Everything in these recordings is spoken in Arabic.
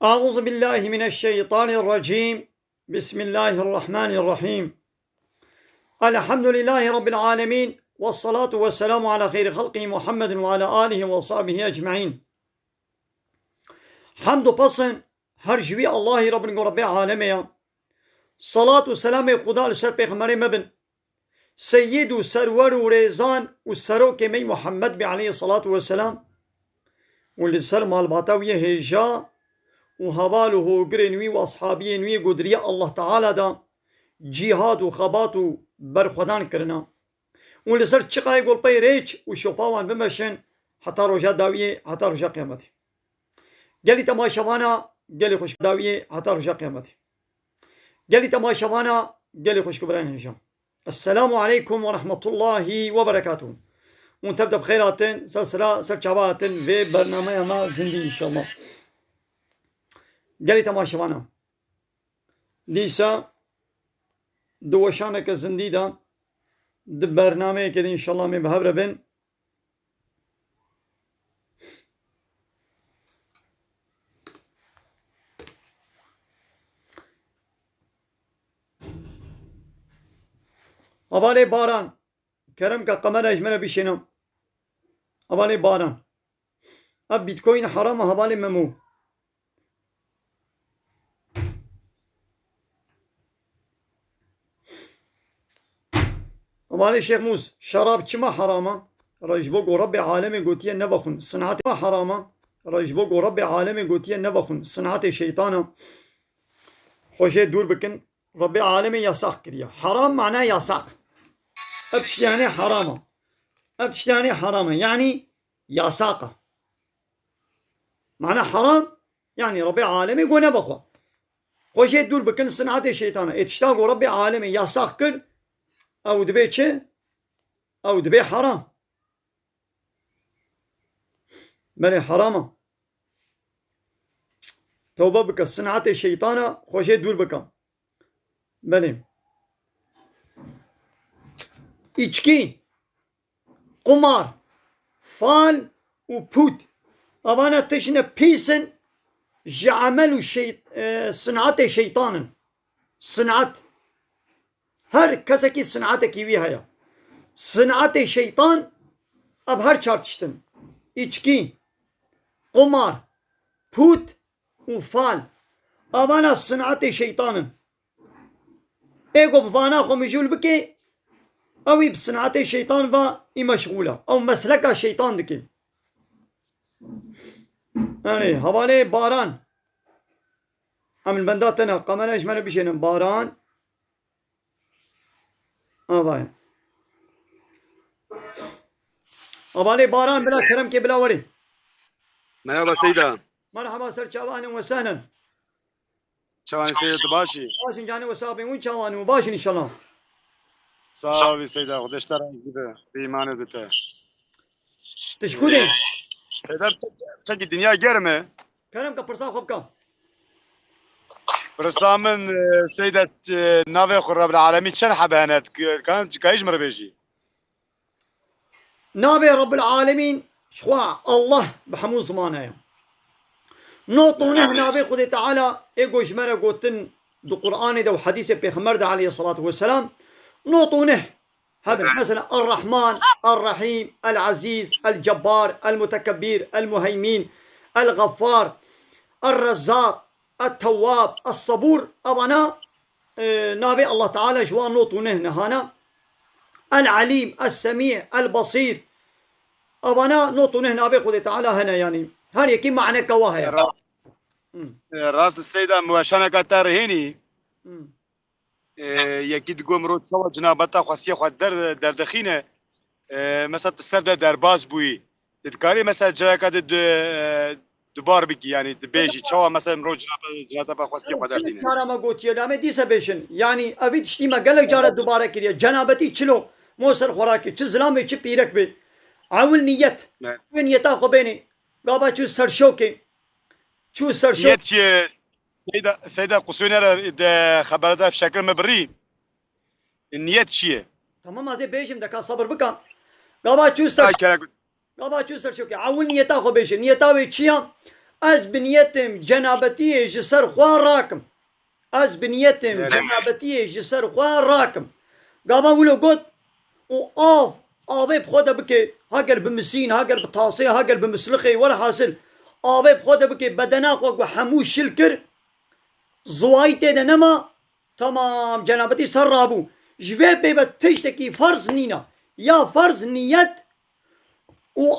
أعوذ بالله من الشيطان الرجيم. بسم الله الرحمن الرحيم. الحمد لله رب العالمين، والصلاة والسلام على خير خلقه محمد وعلى آله وصحبه أجمعين. حمد و پسن هر جوی الله رب العالمين. صلاة و سلام خدا لسر پیغمبر مبن سید و سرور و ریزان و سروک می محمد بی علیه الصلاة والسلام و لسر مالباتاوی هجا و هوال و هوگرنوی و اصحابی نوی قدریه الله تعالی دا جهاد و خبات و برخودان کرنا و لسر چقای گل پی ریچ و شپاوان بمشن حتی روژا داویه حتی روژا قیامتی. گلی تماشوانا گلی خوش داویه حتی روژا قیامتی. گلی تماشوانا گلی خوش کبران هجام. السلام عليكم ورحمة الله وبركاته. ونتبدأ بخيراتن سلسلة سرچاواتن في برنامج ما زندي إن شاء الله. گلی تماشوانا لیسا دوشانه که زندی دا ده برنامه که ان شاء الله می بهبره بین حواله باران کرم که قمر اجمره بیشنم حواله باران اب بیت کوین حرام حواله ممو حواله شیخ موس شراب چما حرامه رجبو گو رب عالم گوتیه نبخون صنعت ما حرامه رجبو گو رب عالم گوتیه نبخون صنعت شیطانه خوشه دور بکن رب عالم یاساق کریه حرام معناه یاساق ابتش يعني حرامه ابتش يعني حرامه يعني ياساقه معناه حرام يعني رب عالم يقول نبخوه خوشه دور بکن صنعت شیطانه اتشتاق رب عالم یاساق کر او دبي چه او دبي حرام بله حرامه توبه بك صنعت الشيطانه خوشه دور بك بله içki قمار فال و پود اوانه تشنه پیسن جعمل صنعت شیطانن صنعت هر کسی کی صنعت کیوی هیا صنعت شیطان اب هر چارتشتن içki قمار پود و فال اوانه صنعت شیطانن ايگو بفانا خو مجول بكي او بصنعت الشيطان و اي مشغولة او مسلك الشيطان دكي يعني حوالي باران هم البنداتنا قمنا اجمنا بشينا باران باين حوالي باران بلا كرم كي بلا وري مرحبا سيدة. مرحبا سر شاواني وسهلا شواني سيدة باشي باشن جاني وسابي وين شاواني وباشن ان شاء الله صافي سيدة خدش ترى كده في إيمان ودته تشكودي سيدة بتجي الدنيا جرمة كرم كبرسا خبكم برسامن سيدة نافي خراب العالمين شن حبانات كان كايش مرة بيجي نابي رب العالمين شخوا الله بحمو زمانه نوطونه نابي خدي تعالى ايقوش مرة قوتن دو قرآن دو حديث بيخمر ده عليه الصلاة والسلام نوطونه هذا مثلا الرحمن الرحيم العزيز الجبار المتكبر المهيمين الغفار الرزاق التواب الصبور أبنا نابي الله تعالى شوان نوطونه نهانا العليم السميع البصير أبنا نوطونه نابي خدي تعالى هنا يعني هل يكي معنى كواهي راس السيدة مواشانا كتار هيني يكيد قوم رود سوا جنابتا خاصية خد دردخينة مثلا تسترد درباز بوي تذكاري مثلا جاكا دوبار بكي يعني تبيجي شوا مثلا مرو جنابتا خاصية خد دردينة كارا ما قلت يا ما ديسا بيشن يعني أبي تشتي ما قالك جارة دوباره كريا جنابتي تشلو موسر خوراكي تش زلامي تش بيرك بي عول نيت وين يتاخو بيني قابا تشو سرشوكي شو سرشوكي نيت سيدة قصونيرا خبرتها في شكل مبري النيت شيء تمام هذا بيجم دكا صبر بكم قابا تشو سرشوكي قابا تشو سرشوكي عول نيتا خو بيشن نيتا وي تشيا از بنيتم جنابتي جسر خواه راكم از بنيتم جنابتي جسر خواه راكم قابا ولو قد و آبي بخوده بكي هاگر بمسين هاگر بطاسي هاگر بمسلخي ولا حاصل آبي بخوده بكي بدنا خواه وحموش شلكر زواي تيدا نما تمام جنابتي سر رابو جوه بيبا تشتكي فرض نينا يا فرض نيت و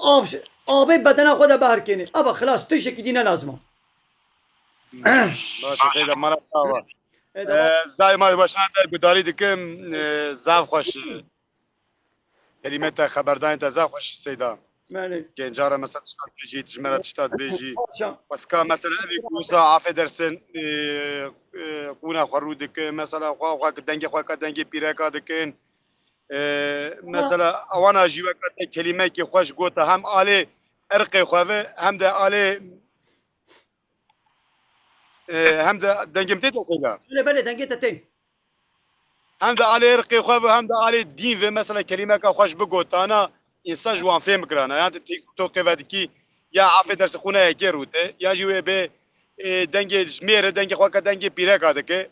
آبي بدنا خوده بهر كيني ابا خلاص تشتكي دينا لازمه باشه سيدا مرا خاوه زای ما باشن گداری دکم زاف خوش کلمت خبردان تا زاف خوش سيدا که جارا مثلا تشتاد بيجي تجمرة تشتاد بيجي بس كان مثلا ابي كوسا عافية درسن قونا خرودك مثلا خوا دنگي خوا دنگي بيركا دكن مثلا اوانا جيوا كلمه كي خوش قوتا هم علي ارقي خوافه هم ده علي هم ده دنگم تيتا سيدا بله دنگي تتين هم ده علي ارقي خوافه هم ده علي دين مثلا كلمه كا خوش بقوتا انا انسان جوان فهم كرانا يعني تو كيفادكي يا عافية درس خونا يكيروته يا جيوا به دنگي جميره دنگي خوا دنگي بيركا دك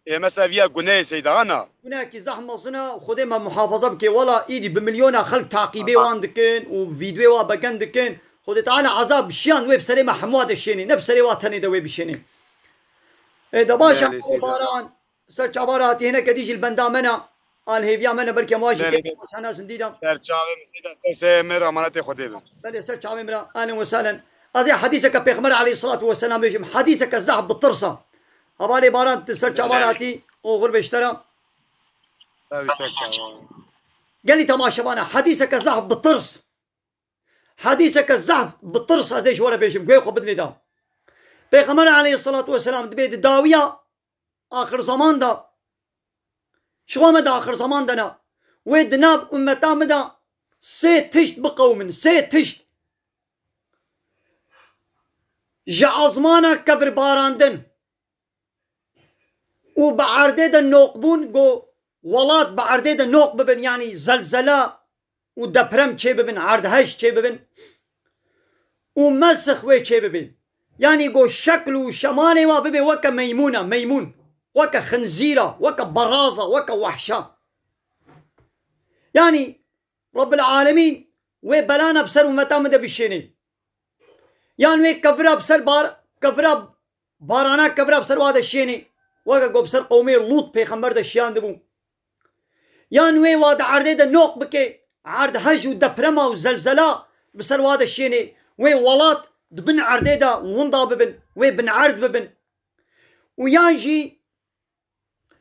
مثلا فيها جنيه سيدا انا هناك زحمه صنا خذي ما محافظه بك ولا ايدي بمليون خلق تعقيبي واندكن وفيديو وبقندكن خذي تعالى عذاب شيان ويب سليمه حمواد الشيني نفس واتني دوي بشيني اذا باشا باران سر عباراتي هنا كديش البندامنا قال هيفيا منا بركي مواجهه انا سنديدا سر چاوي مسيدا سر مر امانت خدي بل سر چاوي مرا اهلا وسهلا ازي حديثك بيغمر عليه الصلاه والسلام بيجم حديثك الذهب بالطرسه ابالي باران سر عباراتي وغرب اشترى قال لي تماشى وانا حديثك الذهب بالطرس حديثك الذهب بالطرس هذا ايش ولا بيشم قوي بدني دا بيغمر عليه الصلاه والسلام دبيت داويه اخر زمان دا شو مدى اخر زمان دنا ويدناب امتا مدى سي تشت بقوم سي تشت جعزمانا كفر باراندن وبعرديد النوقبون قو ولات بعرديد النوق ببن يعني زلزلة ودبرم چه ببن عردهش چه ببن ومسخ وي چه ببن يعني قو شكل وشماني وببن وكا ميمونة ميمون وكا خنزيرة وكا برازة وكا وحشة يعني رب العالمين وي بلانا بسر ومتامده بالشيني يعني وي كفرا بسر كفرا بارانا كفرا بسر وهذا الشيني وكا قو بسر قومي لوط بيخمر ده الشيان دبو يعني وي واد عرده ده نوق بكي عرد هج ودبرما وزلزلة بسر وهذا الشيني وي ولات دبن عرده ده ونضا ببن وي بن عرد ببن ويانجي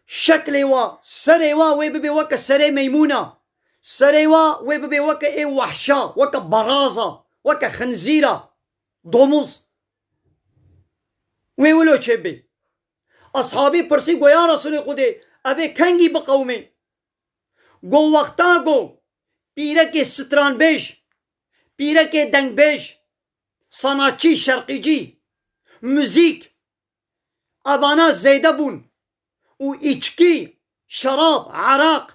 شكلي وا سري وا وي ببي وكا سري ميمونة سري وا وي ببي وكا اي وحشة وكا برازة وكا خنزيرة دومز وي ولو چبي اصحابي برسي گو يا رسول خدي ابي كنگي بقومي گو وقتا گو پیره کے ستران بیش پیره کے دنگ بیش صناچی شرقی جی موزیک ابانا زیده بون و içki شراب عراق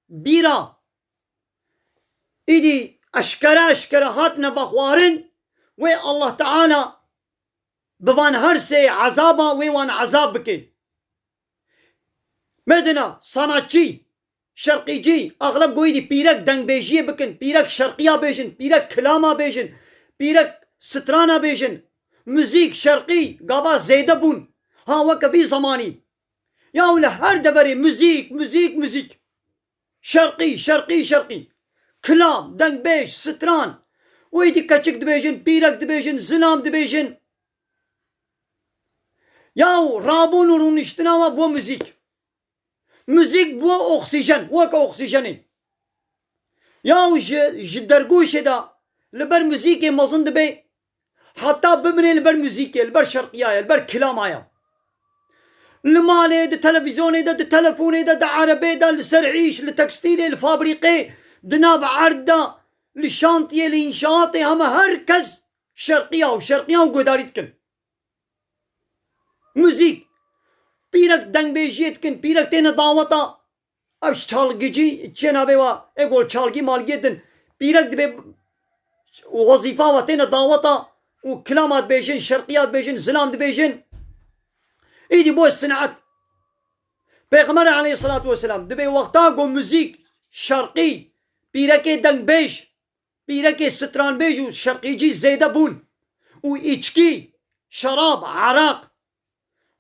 بیرا ایدی اشکره هات نبخوارن و الله تعالى بوان هر سي عذابا ويوان عذاب بكين مدنا صناچي شرقي جي اغلب قويدي بيرك دنگ بيجيه بكن بيرك شرقيا بيجن بيرك كلاما بيجن بيرك سترانا بيجن موزيك شرقي قابا زيده بون ها وكا في زماني يا ولا هر دبري موزيك شرقي كلام دنگ بيج ستران ويدي كاتشك دبيجن بيرك دبيجن زنام دبيجن ياو رابون ورونشتنا وبو موزيك بو اكسجين وكا اكسجيني ياو جدرقوش دا لبر موزيكي مزند بي حتى بمري لبر موزيكي لبر شرقيايا لبر كلامايا المالي دا تلفزيوني دا تلفوني دا عربي دا لسرعيش لتكستيلي لفابريقي دناب عردا للشانتيه لإنشاطي هما هركز شرقيا وقداريتكن موزيك بيرك دنگ بيجيت كن بيرك تينا دعوتا اش چالگيجي چنا بيوا اگول چالگي مالگيتن بيرك دبي وظيفة وتينا دعوتا وكلامات بيجن شرقيات بيجن زلام بيجن ايدي بو الصناعات پیغمبر عليه الصلاة والسلام دبي وقتا قو موزيك شرقي بيركي دنگ بيج بيركي ستران بيج وشرقي جي زيادة بون وإيشكي شراب عراق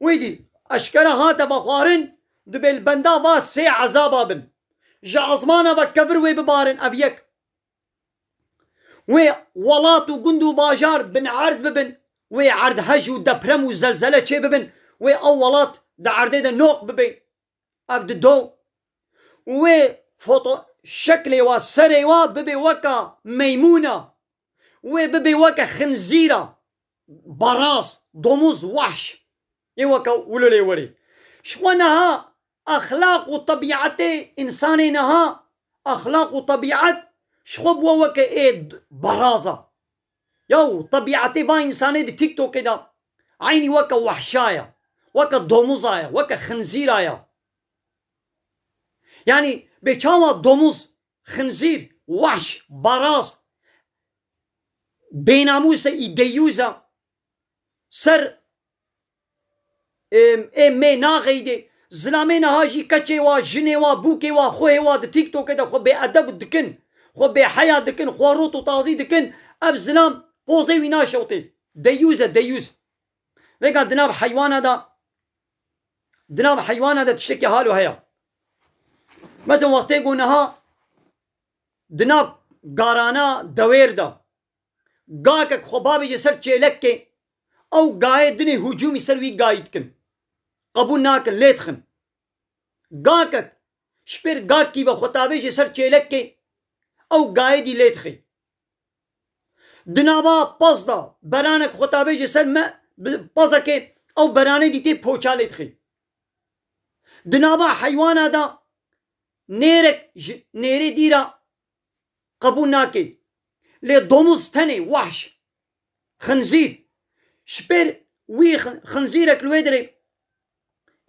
ويدي أشكرا هاتا بخوارن دبي البندا با سي عذابا بن جا عظمانا وكفر وي ببارن أبيك وي ولات وقندو باجار بن عرض ببن وي عرض هج ودبرم وزلزلة چه ببن وي أولات دا عرضي دا نوق ببن أبد دو وي فوتو شكلي وسري ببي وكا ميمونة وي ببي وكا خنزيرة براس دوموز وحش يوكا ولولي ولي شوانها أخلاق وطبيعتي إنساني نها أخلاق وطبيعت شخب وكا إيد برازة يو طبيعتي با إنساني دي تيك توك كده عيني وكا وحشايا وكا دوموزايا وكا خنزيرايا يعني بيشاوا دوموز خنزير وحش براس بيناموسة إيديوزا سر مي ناغيدي زلامين هاجي كتشي وا جني وا بوكي وا خوي وا تيك توك كده خو بأدب دكن خو بحياة دكن خو روتو طازي دكن أب زلام بوزي وينا شوطي ديوزة ديوز ويقا دناب حيوانا دا تشتكي حالو هيا مثلا وقتی گونها دناب گارانا دویر دا گا که خبابی جسر چیلک که او گای دنی هجومی سروی گاید کن قبول ناکن لیت خن گا که شپر گا کی با خطابی جسر چیلک که او گای دی لیت خی دنابا پاس دا برانک خطابی جسر پاسا که او برانه دیتی پوچا لیت خی دنابا حیوانا دا نيري ديرا قبول ناكي لي دوموز تاني وحش خنزير شبير وي خنزيرك الويدري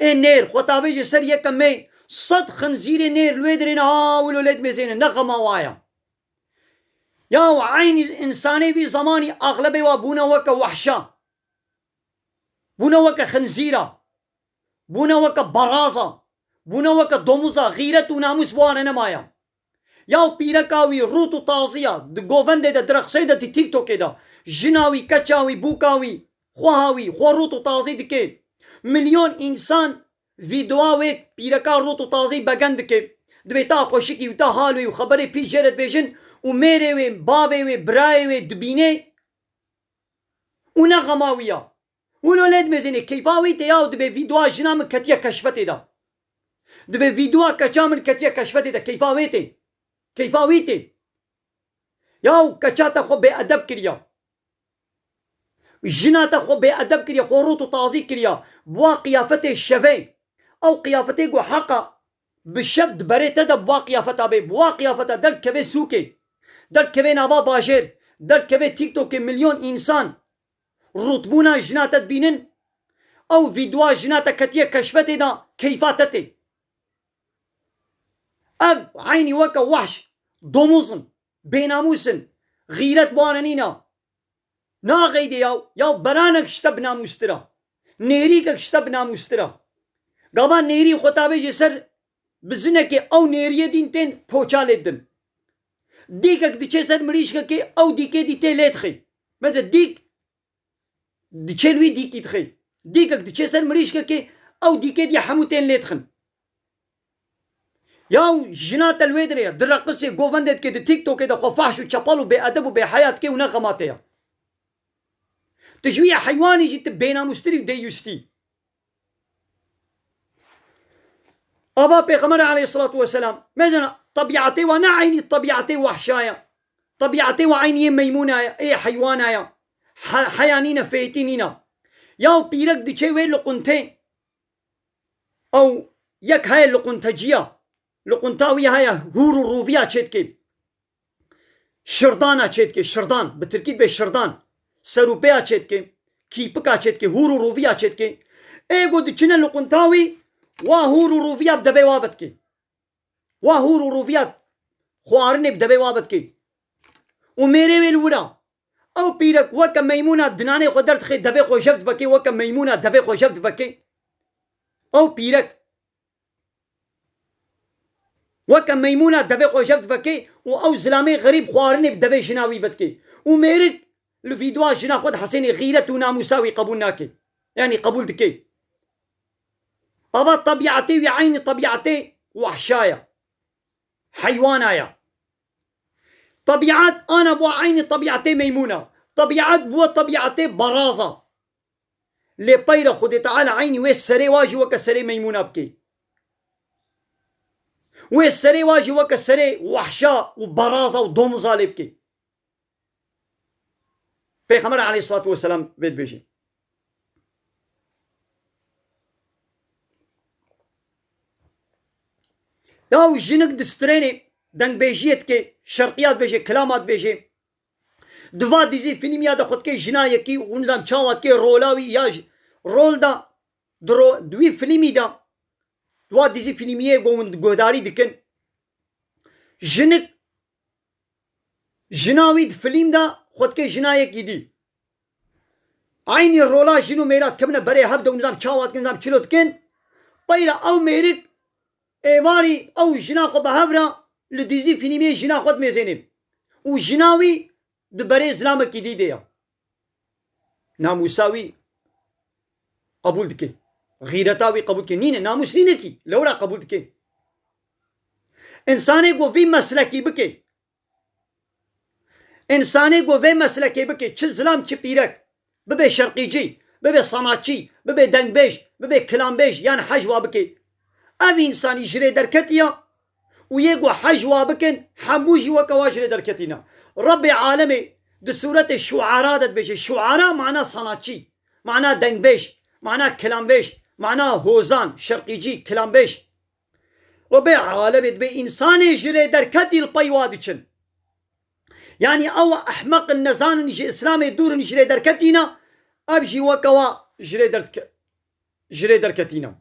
اي نير خطابي جسر يكا مي صد خنزيري نير الويدري والولاد مزين نغما وايا يا عيني انساني في زماني اغلبي وابونا وكا وحشا بونا وكا خنزيرا بونا وكا برازا بونا وكا دوموزا غيرت وناموس بوانا نمايا ياو بيركاوي روتو طازيا دقوفن دا درخسي دا تيك توك دا جناوي كتشاوي بوكاوي خواهاوي خوا روتو طازي دكي مليون انسان فيديوهاوي بيركا روتو طازي بغن دكي دبيتا خوشكي وتا حالوي وخبري بي جرت بيجن وميري وي بابي وي براي وي دبيني ونغماويا والولاد مزيني كيفاوي تياو دبي فيديوها جنام كتيا كشفتي دا دبي فيديوها كشامل كتيا كشفتي دا كيفاويتي ياو كشاتا خو بأدب كريا جناتا خو بأدب كريا خو روتو طازي كريا بوا قيافتي الشفي او قيافتي قو حقا بالشبد بريتا دا بوا قيافتا بي بوا قيافتا درد كبه سوكي درد كبه نابا باشر درد كبه تيك توك مليون انسان رتبونا جناتا تبينن او فيديوها جناتا كتيا كشفتي دا كيفاتتي اب عيني وكا وحش دوموزن بيناموسن غيرت بواننينا نا غيدي ياو برانك شتب ناموسترا نيريكك شتب ناموسترا قابا نيري خطابي جسر بزنكي او نيريه دينتين پوچا لدن ديكك ديچه سر مريشكي او ديكي ديتي لتخي مثلا ديك ديچلوي ديكي تخي ديكك ديچه سر مريشكي او ديكي دي حموتين لتخن ياو جنات الويدريا درقسي قوفندت كي تيك توك كده خفاش وشطل وبأدب وبحياة كي ونغماتيا تجويع حيواني جيت بينا مستري ودي يستي أبا بيغمر عليه الصلاة والسلام مثلا طبيعتي وانا عيني طبيعتي وحشايا طبيعتي وعيني ميمونة اي حيوانايا حيانينا فيتينينا ياو بيرك دي چه وي لقنتين او يك هاي لقنتجيا لقنتاوي هاي هورو روفيا چتكي شردانا چتكي شردان بتركيب به شردان سروبيا چتكي كيپكا چتكي هورو روفيا چتكي ايگو دچنا لقنتاوي وا هورو روفيا بدبي وابتكي وا هورو روفيا خوارن بدبي وابتكي وميري ويلونا او بيرك وكم ميمونة دناني قدرت خي دفي خو شفت بكي وكم ميمونة دفي خو شفت بكي او بيرك وكم ميمونة دفي خو شفت بكي او زلامي غريب خوارني بدفي جناوي بدكي وميرك الفيديو جنا خود حسيني غيرة وناموساوي قبول ناكي يعني قبول دكي أبا طبيعتي وعيني طبيعتي وحشايا حيوانايا طبيعات أنا بو عيني طبيعتي ميمونة طبيعات بو طبيعتي برازة لي بيرا خدي تعالى عيني ويس سري واجي وكا سري ميمونة بكي ويس سري واجي وكا سري وحشا وبرازة ودمزة لبكي پیغمبر عليه الصلاة والسلام بيت بيجي ياو جنك دستريني دنگ بيجيت كي شرقيات بيجي كلامات بيجي دوا ديزي فيلميا دا خود كي جناية كي ونظام چاوات كي رولاوي ياج رول دا دوي فيلمي دا دوا ديزي فيلمية گوداري دكن جنك جناوي فيلم دا خود كي جناية كي دي عيني رولا جنو ميرات كمنا بري هبدا ونظام چاوات كي نظام چلوت كن بايرا او ميرك ايواري او جناخو بهبرا لديزي فيلمي جناخوت ميزينين وجناوي دبري زلامة كي دي ديا ناموساوي قبول دكي غيرتاوي قبول كي نين ناموس نينكي لورا قبول دكي انساني کو في مسلكي بكي انساني کو في مسلكي بكي چه زلام چه بيرك ببي شرقيجي ببي صناعتي ببي دنگبيش ببي كلامبيش يعني حجوا بكي او انساني جري دركتيا ويقو حجوا بكن حموجي وكوا جري دركتينا ربي عالمي دي سورة الشعراء دات بيش الشعراء معناه صناعتي معناه دنگبيش معناه كلامبيش معناه هوزان شرقيجي كلامبيش ربي عالمي دبي انساني جري دركتي البيوادشن يعني او احمق النزان نجي اسلامي دور نجري دركتينا ابجي وكوا جري دركتينا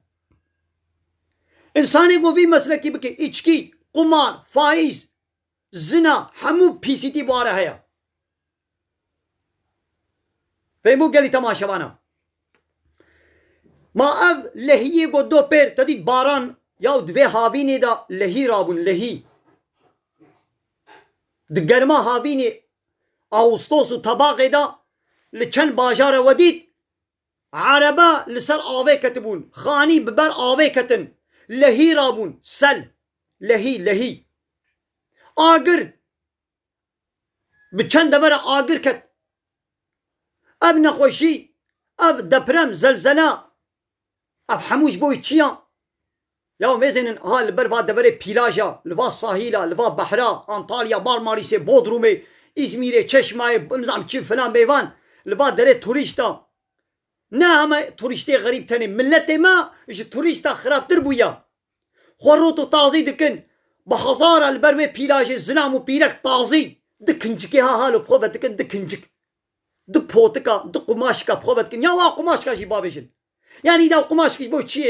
انساني کو في مسلكي بكي اچكي قمار فائز زنا حمو بيسيتي بواره هيا فهمو قالي تماشا وانا ما اف لهي کو دو پير تديد باران ياو دوه هاويني دا لهي رابون لهي دگرما هاويني اوستوس و طباقي دا لچن باجار وديد عربا لسر آوه كتبون خاني ببر آوه كتن لهي رابون سل لهي آگر بچند دبر آگر کت اب نخوشی اب دپرم زلزله اب حموش بوی چیان یا میزنن ها لبر دبر پیلاجا لوا ساحیلا لوا بحرا انطالیا مارماریس بودروم ازمیر چشمه نظام چی فلان بیوان لوا دره توریستا نه همه توریستی غریب تنه ملت ما اش توریستا خرابتر بویا خوروتو تازی دکن بهزار البروي بيلاج الزنام وبيرك طازي دكنجكي ها هالو بخوبتكن دكنجك دبوتكا دقماشكا بخوبتكن يا وا قماشكا جي بابيشن يعني دا قماشكي بو تشي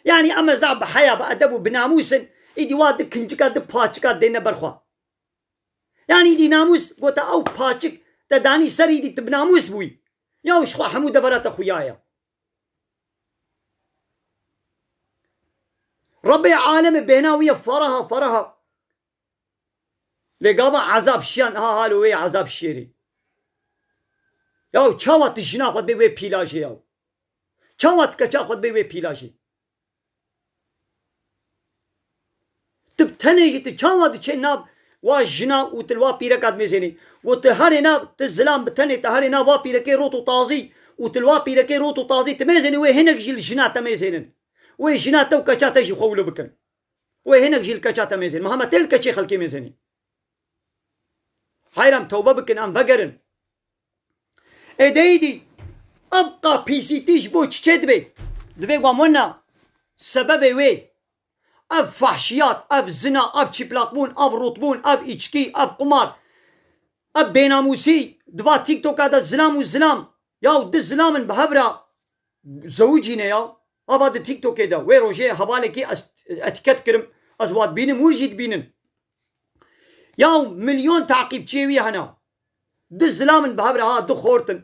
يعني اما زعب حياه بادب وبناموسن ايدي وا دكنجكا دباتشكا دينا برخوا يعني دي ناموس قوتا او باتشك تداني سري دي بناموس بوي يا وش حمود برات اخويايا ربي عالم بيناوية فرها لقابا عذاب شيان هالو وي عذاب شيري ياو چاوات جنا خود بي بيلاجي ياو چاوات كچا خود بي بيلاجي تبتنيجي تچاوات چه ناب وا جنا وتلوا بيركات ميزيني وتهاري ناب تزلام بتني تهاري ناب وا بيركي روتو طازي وتلوا بيركي روتو طازي تميزيني وي هنك جيل جنا تميزينن وي جناتا وكاچاتا جي خولو بكن وي هنك جيل كاچاتا ميزين مهما تلك شي خلكي ميزيني حيرام توبه بكن ام فقرن اديدي ابقى بيسيتيش بو تشدبي دبي قامونا سبب وي اب فحشيات اب زنا اب تشيبلاقمون اب رطبون اب ايشكي اب قمار اب بيناموسي دوا تيك توك هذا الزلام ياو د زلامن بهبرا زوجينا ياو ابا تيك توك دا وي روجي حوالي اتكت كرم ازوات بينن مرجيت بينن ياو مليون تعقيب تشيوي هنا دو زلامن بهبرا ها دو خورتن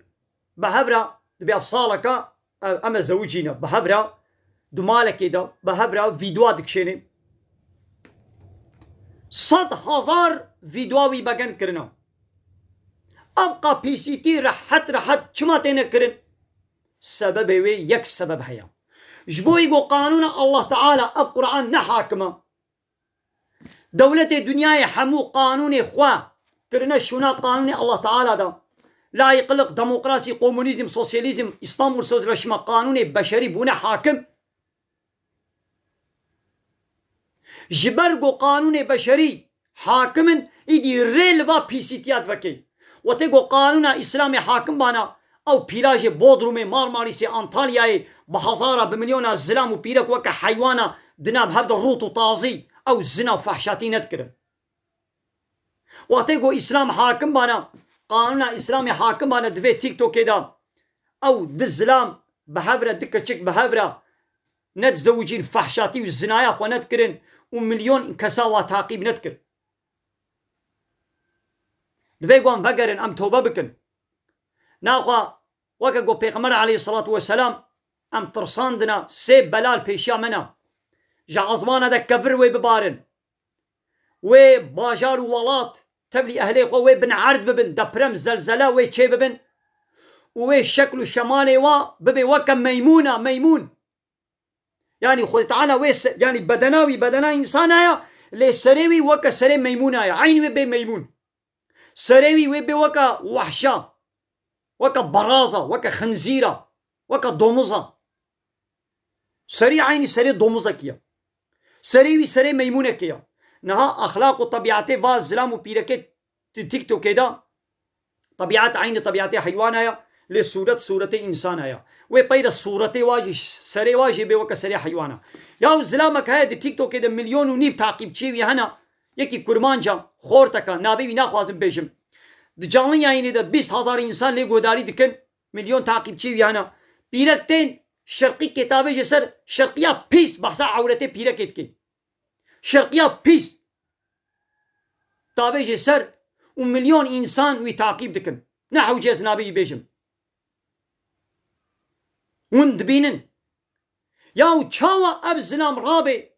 بهبرا دبي افصالك اما زوجينا بهبرا دو مالك دا بهبرا فيديو دكشيني 100,000 فيديووي بگن کرنا ابقى بي سي تي رحت چما تينا کرن سبب وي يك سبب هيا جبوي قو قانون الله تعالى القرآن نحاكمه دولة دنيا حمو قانون خوا كرنا شونا قانون الله تعالى دا لا يقلق ديمقراطي كومونيزم سوسياليزم اسطنبول سوزرشما قانون بشري بونا حاكم جبرقو قانون بشري حاكم ايدي ريلفا بيسيتيات وكي وتيقو قانون اسلامي حاكم بانا او بيراج بودرومي مارماريسي انطاليا بحزارة بمليون الزلام وبيرك وكا حيوانا دناب هبدا روتو طازي او الزنا وفحشاتي نذكر واتيقو اسلام حاكم بانا قانون اسلامي حاكم بانا دفي تيك توك كدا او دزلام بهبرة دكا تشيك بهبرة نتزوجين فحشاتي والزنايا اخوة نذكرن ومليون كساوة تعقيب نذكر دفي قوان فقرن ام توبة بكن ناخوا وكا قو بيغمر عليه الصلاة والسلام ام ترساندنا سيب بلال بيشا منا جا عزمانا دا كفر وي ببارن وي باجار ولات تبلي اهلي خو وي بن عرض ببن دبرم زلزلة وي تشي ببن وي شكل الشمالي ببي وكا ميمون يعني خود تعالى وي يعني بدنا انسانايا لي سريوي وكا سري ميمونايا عيني وي بي ميمون سريوي وي بي وكا وحشة وكا برازة وكا خنزيرة وكا دومزة سري عيني سري دومزة كيا سريوي سري ميمونة كيا نها أخلاق وطبيعتي فاز زلام وبيركت تيك توك كده طبيعت عيني طبيعتي حيوانايا لصورة إنسانايا وبيد صورة واجي سري واجي بوكا سري حيوانا ياو زلامك هاي تيك توك كده مليون ونيف تعقيب تشيوي هنا يكي كرمانجا خورتكا نابي ناخوازم بيجم دجانlı yayını da 20,000 insan le godari dikin milyon takipçi yana pirekten şarkı kitabı jeser şarkıya pis bahsa avrete pirek etki şarkıya pis tabi jeser و milyon insan vi takip dikin nahu cez nabi bejim und binin ya çava abzlam rabi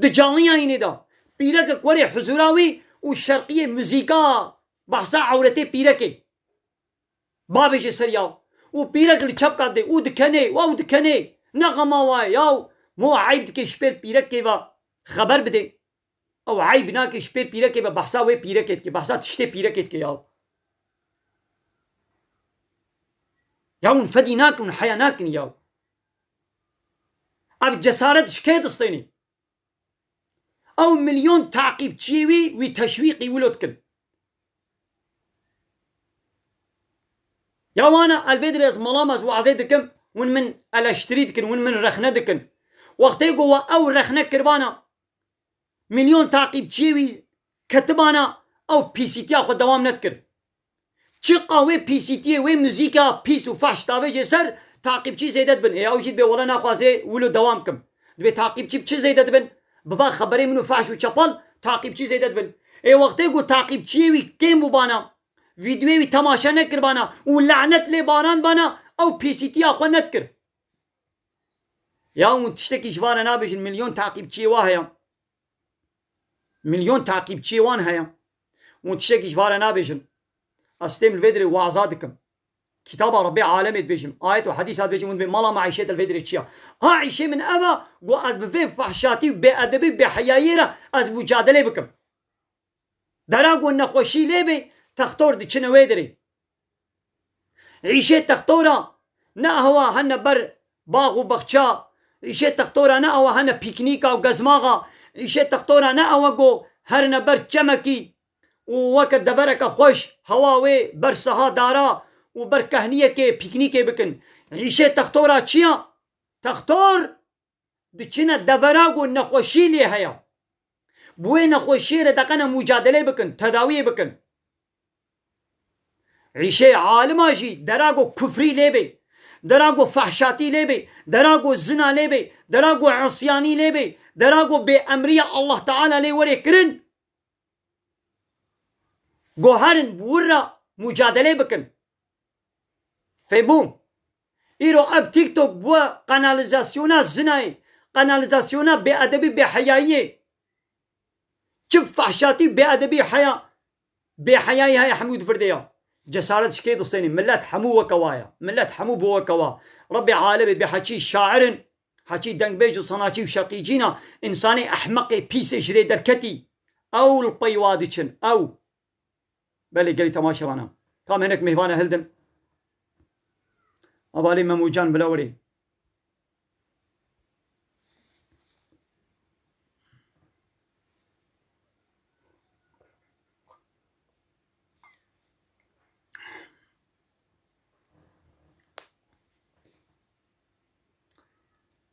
dجانlı yayını da pirek kwari huzurawi و şarkıya müzika بحثا عورتي بيركي بابي جسر ياو و بيرك اللي تشبك دي و دكني واو دكني نغما واي ياو مو عيب دكي شبير بيركي با خبر بدي او عيب ناكي شبير بيركي با بحثا وي بيركي كي بحثا تشتي بيركي كي ياو ياو نفدي ناكن ونحيا ناكن ياو اب جسارت شكيت اسطيني او مليون تعقيب تشيوي وتشويقي ولوتكن يا وانا الفيدريز ملامز وعزي دكم ون من الاشتري دكن ون من رخنه دكن وقتي قوة او رخنه كربانا مليون تعقيب تشيوي كتبانا او بي سي تي اخو دوام نذكر چقا وي بي سي تي وي موزيكا بيس وفحش تابي جسر تعقيب تشي زيدت بن اي او جيت بي ولا ناخوازي ولو دوامكم دبي تعقيب تشي زيدت بن بضا خبري منو فحش وشبل تعقيب تشي زيدت بن اي وقتي قو تعقيب تشيوي كيم وبانا فيديوي تماشا نكر بانا ولعنت لي باران بانا او بي سي تي اخو نذكر يا تشتكي شبانا نابج مليون تعقيب تشي واهيا مليون تعقيب تشي وان هيا وتشتكي شبانا نابجن استيم الفيدري وعزادكم كتاب ربي عالمي بيجم آيات وحديثات بيجم من مالا معيشة الفيدري تشيا ها عيشة من أبا وأز بفين فحشاتي بأدبي بحيايرة أز مجادلة بكم دراغو النخوشي ليبي تختور دي چنه ويدري عيشة تختورا نا هوا هن بر باغ و بخچا عيشة تختورا نا هوا هن بيكنيكا و گزماغا عيشة تختورا نا هوا گو هر نبر چمكي و وقت دبرك خوش هواوي بر سها دارا و بر كهنية كي بيكنيكي بكن عيشة تختورا چيا تختور دي چنه دبراغو نخوشي لي هيا بوي نخوشي ردقنا مجادلة بكن تداوية بكن عيشة عالماجي دراغو كفري ليبي دراغو فحشاتي ليبي دراغو زنا ليبي دراغو عصياني ليبي دراغو بأمرية الله تعالى لي وري كرن گوهرن بورا مجادله بکن فهموم ایرو اب تیک توک بوا قنالزاسیونا زنای قنالزاسیونا بی ادبی بی حیایی چه فحشاتی بی ادبی حیا بی حیایی های حمود فردیا جسارت شكي دستيني ملات حمو وكوايا ملات حمو بوكوا ربي عالمي بحكي شاعر حكي دنبيج وصناعي وشقيجينا انساني احمقي بيسي جري دركتي او البيواديشن او بلي قالي تماشا وانا قام هناك مهبانه هلدم ابالي مموجان بلاوري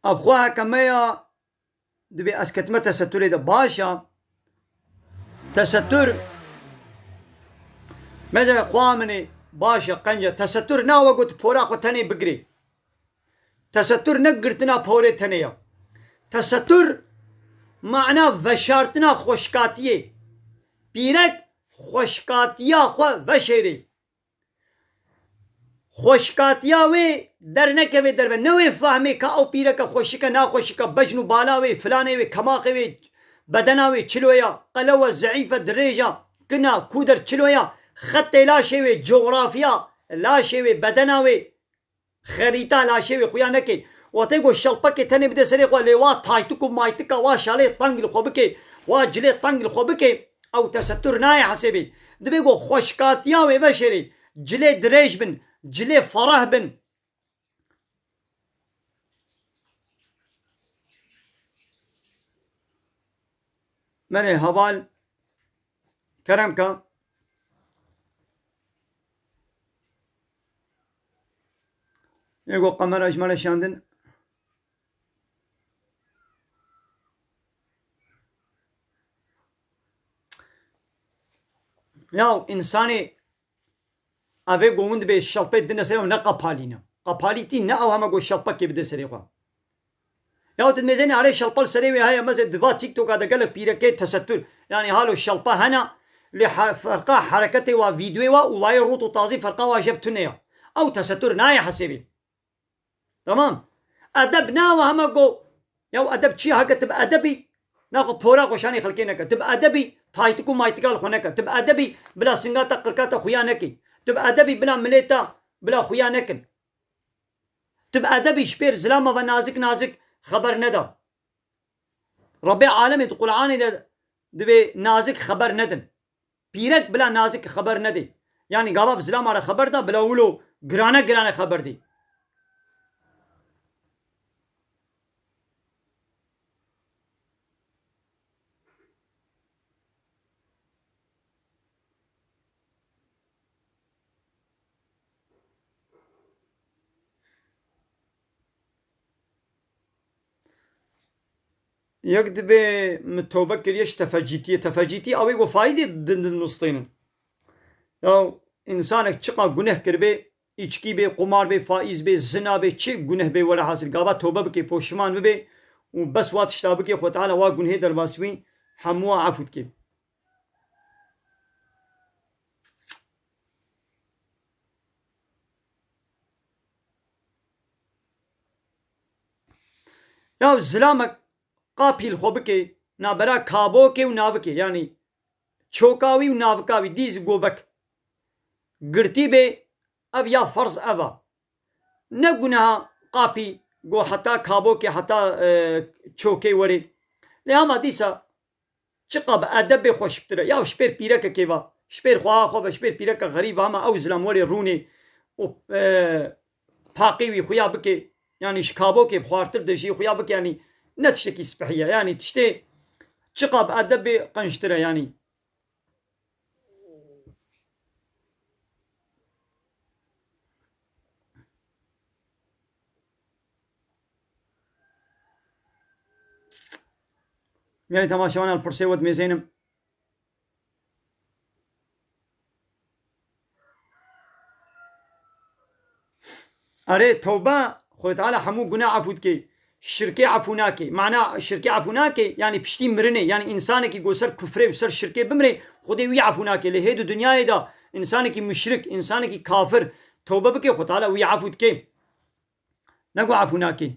ابخوها كمية دبي اسكتمة تستري ده باشا تستر ماذا خوامني باشا قنجة تستر نا وقت پورا خو تني بگري تستر نگرتنا پوري تنيا تستر معنى وشارتنا خوشكاتيه بيرك خوشكاتيا خو وشيري خوشکاتیا وی در نکوی در نوی فهمی که او پیره که خوشی که ناخوشی که بجنو بالا وی فلانه وی کماقی وی بدنا وی چلویا قلوه ضعیفه دریجا کنا کودر چلویا خط لاشی وی جغرافیا لاشی وی بدنا وی خریطه لاشی وی خویا نکی وقتی گو شلپا که تنی بده سری خواه لیوا تایتکو مایتکا وا شاله تنگل خواه بکی وا جلی تنگل خواه بکی او تستر نای حسبی دبی گو خوشکاتیا وی بشری جلی دریج بن جلي فراه بن مني هوال كرم كان يقول قمر اجمل شاندن ياو انساني اوه گوند به شلپه دنه سری و نه قپالینا قپالیتی نه او همه گو شلپه که بده سری خواه یا تد میزنی آره شلپه سری وی های مزه دوا تیک توک آده گلک پیرکه تستر یعنی حالو شلپه هنه لفرقه حرکت و ویدیو و وای روت و تازی فرقه واجب تنه او تستر نای حسیبی تمام ادب نه و همه گو یا ادب چی حقه تب ادبی ناخو پورا خوشانی خلکی نکه تب ادبی تایتکو مایتکال خو نکه تب ادبی بلا سنگاتا قرکاتا خویا نکی تبقى أدبي بلا مليتا بلا خويا نكن تبقى أدبي شبير زلامة ونازك نازك خبر ندى ربي عالمي تقول عاني دبي نازك خبر ندن بيرك بلا نازك خبر ندي يعني قابا بزلامة را خبر دا بلا ولو گرانه خبر دي يكتب متوبكر يش تفجيتي أو يقول فايدة ضد النصطين أو إنسانك شقا جنه كربي إيشكي بي قمار بي فائز بي زنا بي شيء جنه بي ولا حاصل قابا توبة بكي بوشمان بي وبس وات شتابكي خو تعالى وا جنه در باسوي حموا عفوت كي يا زلامك قابل خو بكي نابرا كابوكي ونافكي يعني چوكاوي ونافكاوي ديز گوبك گرتي بي اب يا فرض ابا نگنها قابي گو حتى كابوكي حتى چوكي وري لهما ديسا چقب ادب خوشكتره يا شبير بيرك كيوا شبير خوا خو شبير بيرك غريب اما او زلام وري روني و باقي خويا بكي يعني شكابوكي بخوارتر دشي خويا بكي يعني نتشتكي سبحية يعني تشتي شقب أدب قنشترة يعني يعني تماشانا البرسي ود ميزينم أري توبة خوي تعالى حمو قناع عفوت كي شركي عفوناكي معناه شركي عفوناكي يعني بشتي مرني يعني إنسانك يقول كفري وسر شركي بمري خدي ويا عفوناكي لهيدو دنيا دا إنسانك مشرك إنسانك كافر توبة بكي خطالة ويا عفوتكي نقو عفوناكي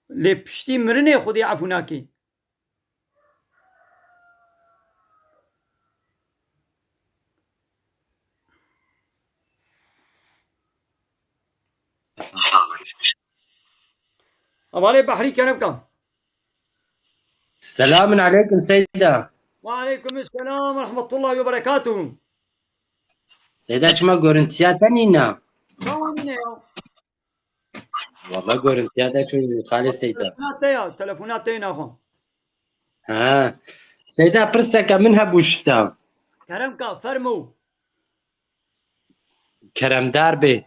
لي بشتي مرني خدي عفوناكي أبالي بحري كنبكم. سلام عليكم سيدة. وعليكم السلام ورحمة الله وبركاته. سيدة شما قرنتيا تانينا؟ شلونين يا؟ والله قرنتيا دا شو خالي سيدة. تلفونات تينا أخو. ها سيدة برسك منها بوشتا. كرمك فرمو. كرم دار بي.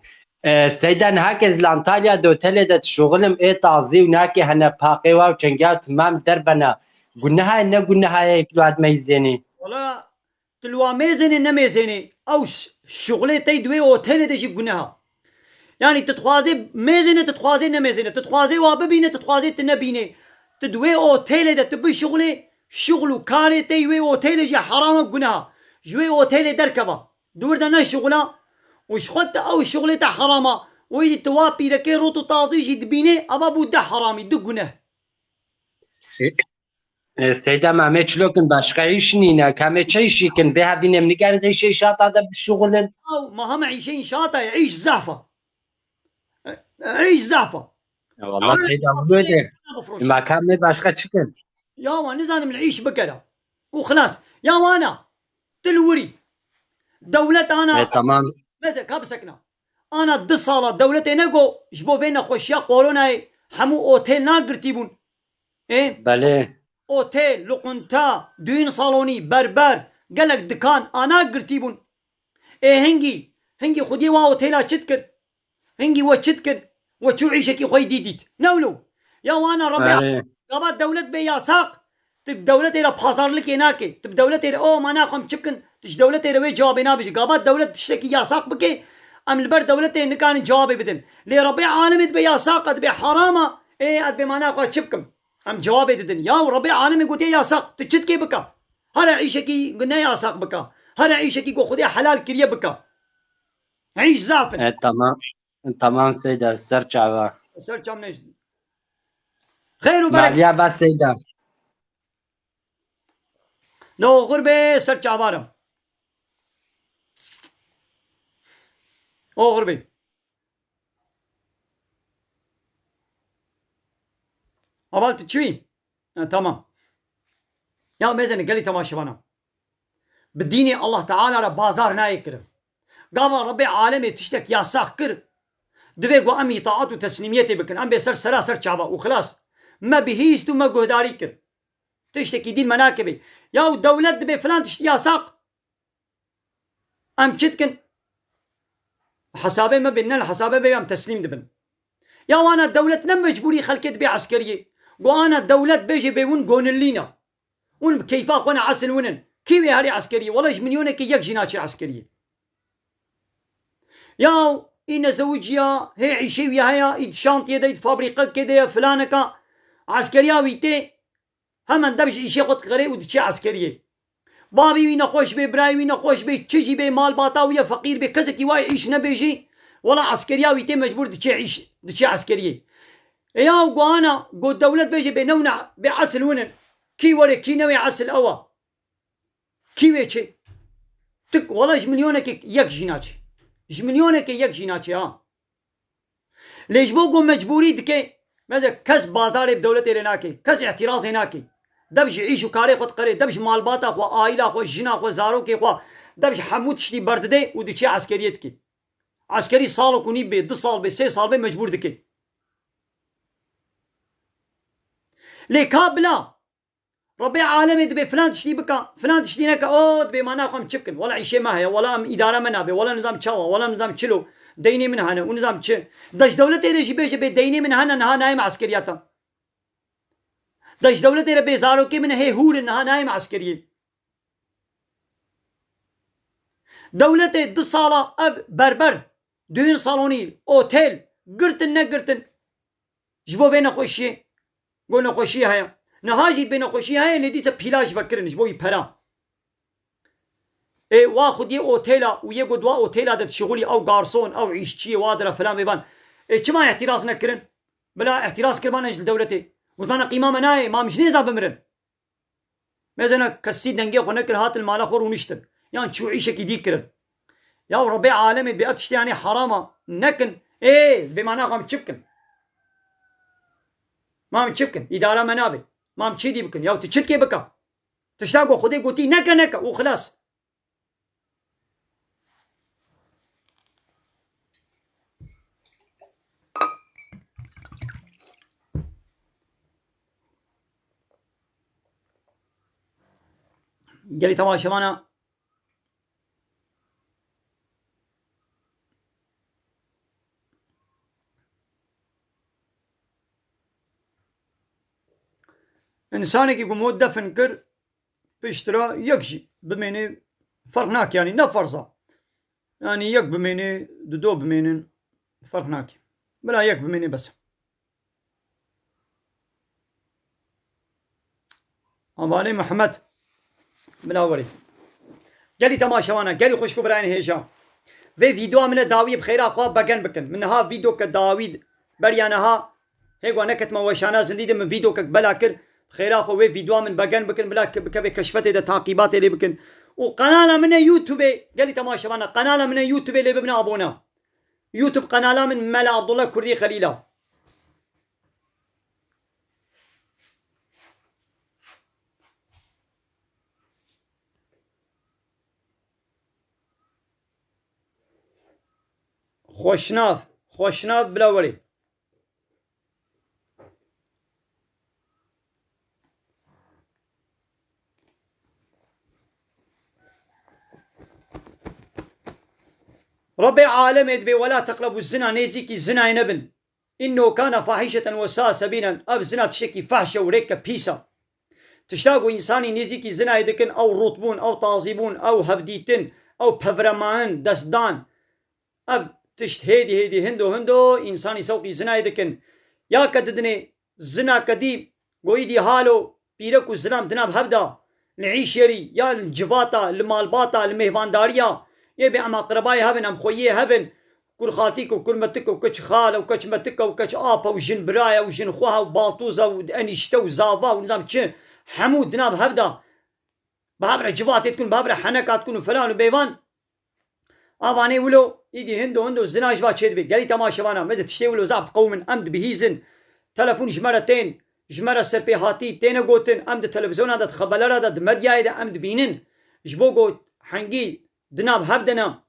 سيدة نهاكز لانتاليا دو تلدت شغلم ايه تعزي وناكي هنا باقي واو چنگاو تمام دربنا. قلناها إنه قلناها يكلوات ميزيني. ولا تلوا ميزني نميزني أوش شغلي تيدوي أوتيل دشي بقناها. يعني تتخوازي ميزني تتخوازي نميزني تتخوازي واببيني تتخوازي تنبيني تدوي أوتيل ده تبي شغلو كاري تيوي أوتيل جي حرام بقناها جوي أوتيل دركبا دور دنا شغلا وش خدت أو شغلي تا حراما ويدي توابي لكي روتو تازي جي دبيني أبا بودا حرامي دقناه. سيدة ما ميتشلوكن باشقا يشنينا كامي تشيشيكن بها بينم نقارن ديشي شاطا دا بالشغلن. أو ما هم عيشين شاطا يعيش زعفة عيش زعفة. والله سيدة ولوده ما كان باشقا تشكن. يا وانا نزانم العيش بكرة وخلاص يا وانا تلوري دولة أنا تمام ماذا كابسكنا أنا 10 صالة دولتي نقو جبو فينا خوشيا قولونا حمو أوتيل ناقرتيبون إيه بله أوتيل لقنتا دوين صالوني بربر قالك دكان أنا قرتيبون إيه هنجي خدي وا أوتيلا تشتكر هنجي وتشتكر وتشو عيشك خوي ديديت نولو يا وانا ربي قبل دولة بيا ساق تب دولة إلى بحصار لك هناك تب دولة إلى أو ما ناقم تشكن تش دولة إلى وين جوابنا بيجي قبل دولة تشتكي يا ساق بكي أم البر دولة إن كان جوابي بدن لي ربي عالم بيا ساق بي حرامة إيه أد بما ناقم تشكم أم جوابي بدن يا ربي عالم قلت يا ساق تشتكي بكا هلا عيشكي قلنا يا ساق بكا هلا عيشكي قو خذي حلال كريه بكا عيش زافن. تمام سيدة سرچاوا سرچام نيش خير وبركة ماليا بس سيدة نو غربة سرچاوارم او غربة أبالت تشوي تمام يا ميزن قالي تماشوانا بديني الله تعالى رب بازار نايكر قام ربي عالمي تشتك يا ساخكر دبيقو أمي طاعت وتسليميتي بكن أم بسر سر شعبا وخلاص ما بهيست وما قهداري كر تشتكي دين مناكبي يا دولة دبي فلان تشتي يا ساق أم تشتكن حسابي ما بيننا الحسابي بيام تسليم دبن يا وانا الدولة نم مجبوري خلكت بي عسكرية وانا الدولة بيجي بيون قون اللينا ون كيفاق وانا عسل ونن كيوي هاري عسكرية والله مليونك يك جناتي عسكرية يا إن زوجيا هي عيشي ويا هيا شانتي ديت فابريقة كده فلانكا عسكرية ويتي هم دبش عيشي خد غري ودشي عسكرية بابي وينا خوش بي براي وينا خوش بي تشجي بي مال باتا ويا فقير بي كزكي واي عيش نبيجي ولا عسكرية ويتي مجبور دشي عيش دشي عسكرية يا وقانا قو الدولة بيجي بينونا بعسل ونن كي وري كي نوي عسل أوا كي ويتشي تك والله مليونك يك جيناتي مليونك يك جيناتي ها ليش بوقو مجبوري دكي ماذا كس بازار بدولة رناكي كس اعتراض هناكي دبش يعيشوا كاري خد قري دبش مال باتا خو عائلة خو جنا خو زارو كي خو دبش حمود تشتي برد دي ودشي عسكريتك عسكري صالو كوني بي 2 صال بي 3 صال بي مجبور دكي لي كابلا ربي عالمي دبي فلان تشتي بكا فلان تشتي نكا او دبي ما ناخم تشكن ولا عيشي ما هي ولا اداره منابه ولا نظام تشوا ولا نظام تشلو ديني من هنا ونظام تش دش دولة تيري بيجي ديني من هنا نها نايم عسكرياتا دش دولة تيري بيزارو كي من هي هور نها نايم عسكريين دولة 2 صالة اب بربر دون صالوني اوتيل قرتن نقرتن جبو بين خوشي قلنا خوشي هيا نهاجي بين خوشي هيا نديس بيلاج فكرن جبو يبرا واخد يه اوتيلا ويه قدوا اوتيلا دت شغلي او غارسون او عيشتي وادرا فلان بيبان كما اعتراض نكرن بلا اعتراض كرمان اجل دولتي وطبعا قيمه مناي ما مش نيزا بمرن مثلا كسيد دنجي خو نكر هات المال خور ونشتر يعني شو عيشه كي ديكرن يا ربي عالمي بأكشت يعني حرامه نكن بمعنى قام تشبكن ما متشبكن اداره منابع ما متشيدي بكن يا تشتكي بكا تشتاقو خدي قوتي نكا وخلاص قال لي تماشى معنا انساني كي قمود دفن كر بيشترى يكشي بميني فرقناك يعني نفرصة يعني يك بميني دو بميني فرقناك بلا يك بميني بس أمالي محمد بلا وري قالي تماشى وانا قالي خوشكو براين هيشا في فيديو من داوي بخير اخوا بكن منها فيديو كداويد بريانها هيك وانا كتما وشانا زنديد من فيديو كك بلاكر خير اخو في فيديو من بكن بلا كبي كشفته ده تعقيبات اللي بكن وقناه من يوتيوب قالي تماشى وانا قناه من يوتيوب اللي ببنا ابونا يوتيوب قناه من ملا عبد الله كردي خليله خوشناف بلا وري ربي عالم يدبي ولا تقربوا الزنا نيزيكي الزنا ينبن إنه كان فاحشة وساء سبيلا أب زنا تشكي فحشة وريكا بيسا تشتاقوا إنساني نيزيكي زنا يدكن أو رطبون أو طازبون أو هفديتن أو بفرمان دسدان أب تشت هيدي هندو إنساني سوقي زنا يدكن يا كددني زنا كديب قويدي هالو بيركو الزلام دناب هبدا نعيش يري يا الجفاتا المالباتا المهوانداريا يبي أما قرباي هبن أم خويه هبن كل خالتيك وكل متك وكش خالة وكش متك وكش آبا وجن برايا وجن خوها وبالطوزة وأنيشتا وزافا ونظام تشين حمود دناب هبدا بابرا جفات تكون بابرا حنكات تكون فلان وبيفان آباني ولو يدي هندو الزناج با تشيد بي قالي تماشى وانا ماذا تشتي ولو زافت قوم أمد بهيزن تلفون جمرتين جمرة سربي هاتي تينا قوتن أمد تلفزيون هذا خبالر هذا مديا هذا أمد بينن جبو قوت حنقي دناب هبدنا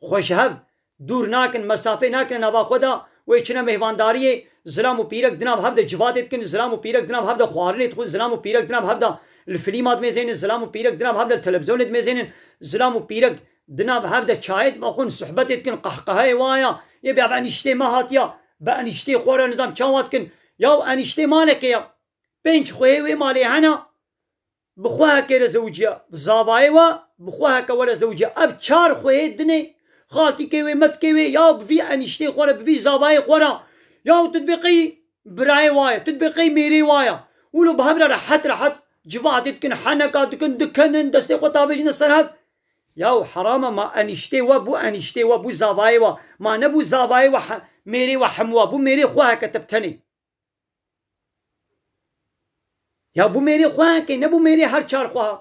خوش هب دور ناكن مسافه ناكن نبا خدا ويچنا مهوانداري زلام و پیرک دناب هبد جوادت کن زلام و پیرک دناب هبد خوارنه تخو زلام و پیرک دناب هبد الفيلمات ميزين زلام و پیرک دناب هبد التلفزيون ميزين زلام و پیرک دناب هبد چايت ماخون صحبتت کن قهقهه وايا يبي انشتي ما هاتيا بانشتي خور نظام چاوات کن يا انشتي مالك يا بنش خوي مالي هنا بخواه كير زوجيا زاواي و بخواه كولا زوجيا اب چار خوي دني خالتي كيوي مت كيوي يا بفي انشتي خورا بفي زاواي خورا يا تطبيقي براي وايا تطبيقي ميري وايا ولو بهبرا راحت جفاتت كن حنكات كن دكنن دستي قطابج نصرها يا حرام ما انشتي وبو زاواي و ما نبو زاواي و ميري وحموا بو ميري خواه كتبتني या वो मेरे ख्वाह के न वो मेरे हर चार ख्वाह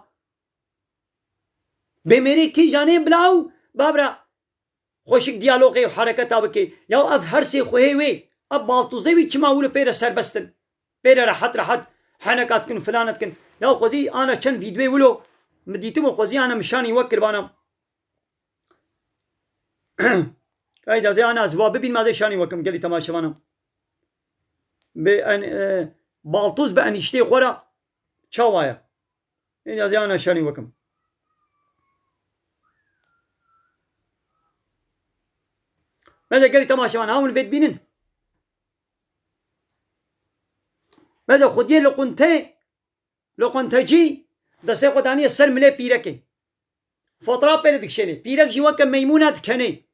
बे मेरे की जाने बुलाओ बाबरा خوشك ديالوغي وحركات ابكي يا اب هر سي خوي اب بالطوزي كما ول بير سربستن بير راحت حنكات كن فلانت كن يا خوزي انا كان فيديو ولو مديتم خوزي انا مشان يوكر بانا هيدا زي انا زواب بين ما زي شاني وكم قال لي تماشى بانا بان بالطوز بان يشتي خورا چاوايا هيدا زي انا شاني وكم ماذا قال لي تماشى بانا هاون الفيد بينن ماذا خديه لقنتجي دسته قداني سر ملي بيركي فترة بين دكشني بيرك جوا كميمونات كني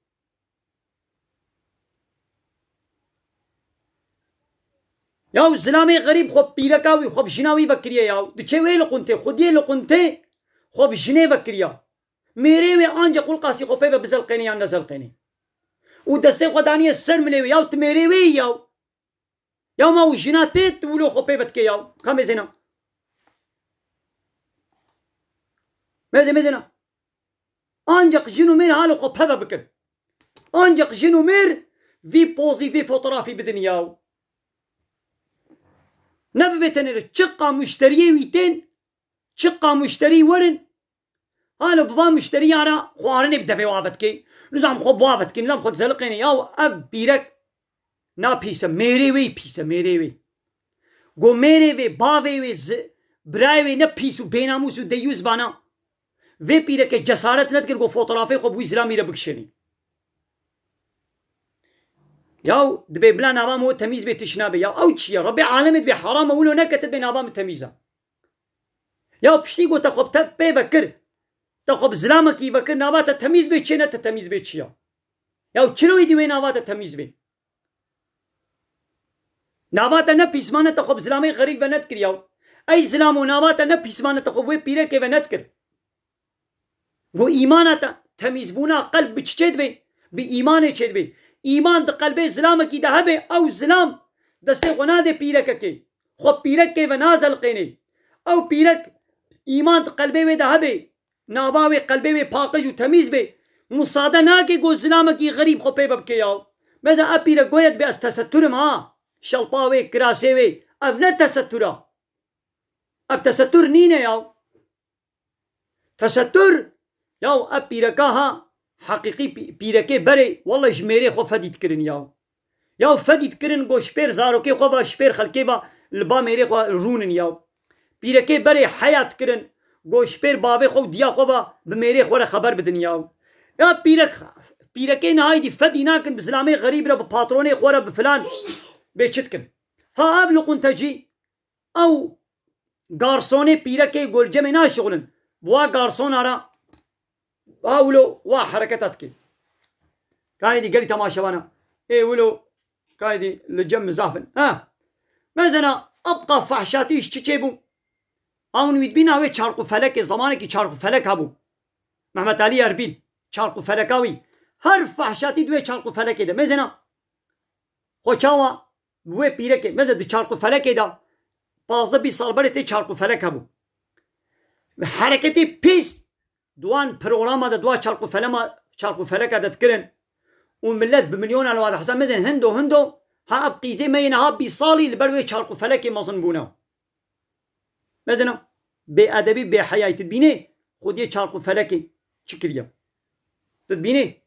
یاو زلامه غریب خب پیرکاوی خب جناوی بکریه یاو دچه وی لقنته خودی لقنته خب جنه بکریا میره و آنجا قول قاسی خب به بزلقینی یا نزلقینی و دسته خدانی سر ملیوی یاو تمیره وی یاو ما و جناتت ولو خب بت که یاو کام زینا مزنا آنجا جنو میر حالو خب هذا بکر آنجا جنو میر في بوزي في فوتوغرافي بدنياو نبفتن تشقى مشتري ويتين تشقى مشتري ورن هالو بابا مشتري انا خوارني بدفي وافتكي نظام خب وافتكي نظام خد زلقيني ياو اب بيرك نا بيسا ميري وي بيسا ميري وي گو ميري وي باوي وي براي وي نا بيسو بيناموسو ديوز بانا وي بيرك جسارت نتكر گو فوتوغرافي خب وي زلامي ربكشني ياو دبي بلا نظام هو تمييز بتشنابه ياو او تشي ربي عالمت بحرام ولو نكتت بنظام التمييزه ياو بشتي قلت تخب تبي بكر تخب زلامك يبكر نبات التمييز بتشينا تتمييز بتشيا ياو شنو يدي وين نبات التمييز بي نبات انا بيسمانه تخب زلامي غريب ونذكر ياو اي زلام ونبات انا بيسمانه تخب وي بيره كي ونذكر و ايمانه تمييز بونا قلب بتشيد بي بايمانه تشيد بي ایمان د قلب زلام کی دهبه او زلام دسته غنا ده پیرک کی خو پیرک کی و نازل قینی او پیرک ایمان د قلب و دهبه نابا و قلب و پاکج و تمیز به مصاده نا کی گو زلام کی غریب خو پیبب کی یاو مدا ا پیرک گوید به استستر ما شلپا و کراسه و اب نه تستر اب تستر نینه یاو تستر یاو ا پیرکا ها حقيقي بيركي بري والله جميري خو فديت كرن ياو فديت كرن گو شپير زاروكي خو با شپير خلكي با لبا ميري خو رونن ياو بيركي بري حيات كرن گو شپير بابي خو ديا خو با بميري خو خبر بدن ياو يا بيركي نهاي دي فدي ناكن بسلامي غريب را بباتروني خو را بفلان بيچتكن ها ابلو كنتجي او غارسوني بيركي گول جمنا شغلن بوا غارسون ارا ولو وا حركتك كايدي قال تماشوانا ايه ولو كايدي لجم زافن مثلا ابقى فحشاتيش تشيبو اون ويد بينا وي چارقو فلك زمانك چارقو فلك ابو محمد علي اربيل چارقو فلكاوي هر فحشاتي دوي چارقو فلك ده مثلا خو چاوا وي بيرك مثلا دي چارقو فلك ده 15 سال بري چارقو فلك ابو حركتي بيس دوان برنامج دوا چارقو فلك تذكرن وملت بمليون على واحد حسب مثلا هندو ها ابقي زي ما ينها بصالي البروي چارقو فلك مازن بونا مثلا بأدبي بحياة تبيني خدي چارقو فلك چكريا تبيني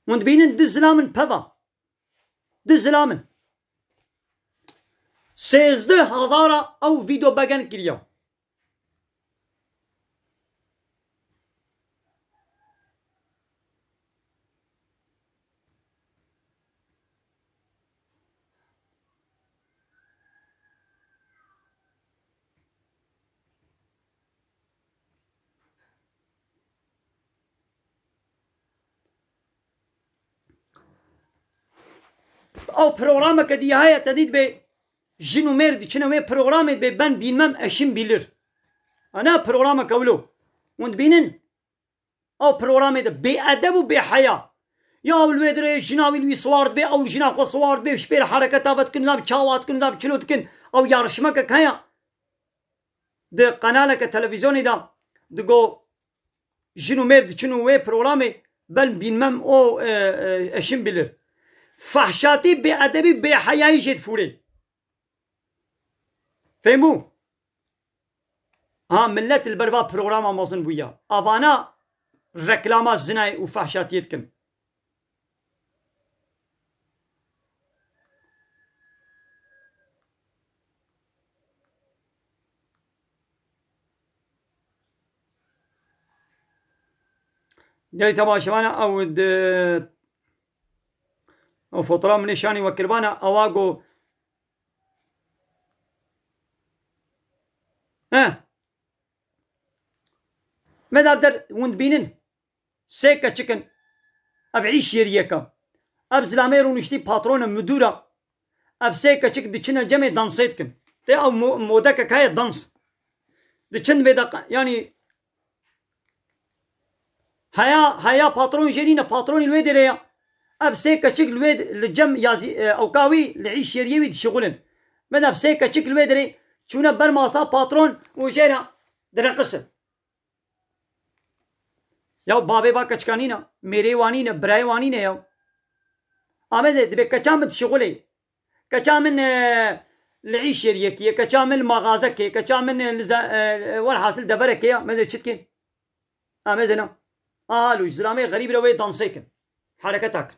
وند بينن دزلامن بابا دزلامن 13,000 او ویدیو بگن کریا او programı که دیگه تدید به جنو مرد چنوی programı به ben bilmem eşim bilir. Ana programı kavlu. Und binin او programı da be edeb و be haya. Ya الویدر جناوی لوی سوارد به او جنا خو سوارد به شپیر حرکت آفت کن لاب چاوات کن لاب چلوت کن او yarışma که کیا ده قناله که تلویزیونی دا دگو جنو مرد چنوی programı ben bilmem o eşim bilir. فحشاتي بأدبي بحياي جد فوري فهمو ملت البربا برنامج مازن بويا أفانا ركلاما زناي وفحشاتي يتكن جاي تباشوانا او او فطرة من نشاني وكربانا اواغو مداب در وند بینن سێکە چکن ئەب عیش یێریەکە ئەب زلامەی ڕوونشتی پاترۆنە مدورە ئەب سێکە چک دچنە جەمێ دانسێت کن تێ ئەو مۆدەکە کایە دانس دچن بێ ینی هەیە پاترۆن ژێرینە پاترۆنی لێ دێرەیە ئەب سێکە چک لێ لە جەم ئەوکاوی لە عیش یێریەوی دشغولن مداب سێکە چک لێ دەرێ چوونە بەر ماسا پاترۆن و ژێرە درەقسن یا بابێ با کەچکانینە مێرەی وانینە برای وانینە یاو ئامەدێ دەبێ کەچا من شغولێ کەچا من لە عیش یێریەکیە کەچا من ماغازەکێ کەچا من وەرحاصل دەبەرەکەیە مەزێ چتکن ئامێزەنە ئالوش زلامەی غەریبرەوەی دانسێکن حرەکەتاکن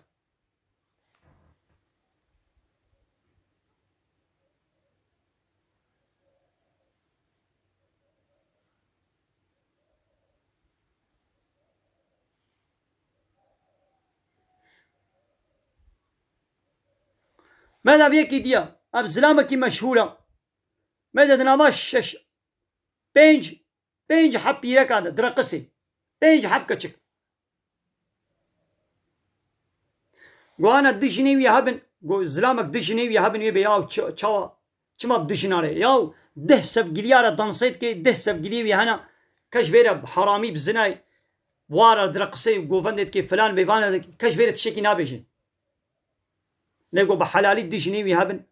ماذا بيكي ديا اب زلامكي مشهورة ماذا دناما شش بينج حب يرك هذا درقسي بينج حب كتشك وانا دشني ويا هبن زلامك دشني ويا هبن يبي ياو تشوا كما بدشناري ياو ده سب جليارة دانسيت كي ده سب جلي ويا هنا كش بيرب حرامي بزناي وارا درقسي وقوفندت كي فلان بيفانا كش بيرت شكي نابيجن لقوا بحلالي دشني ويا هبن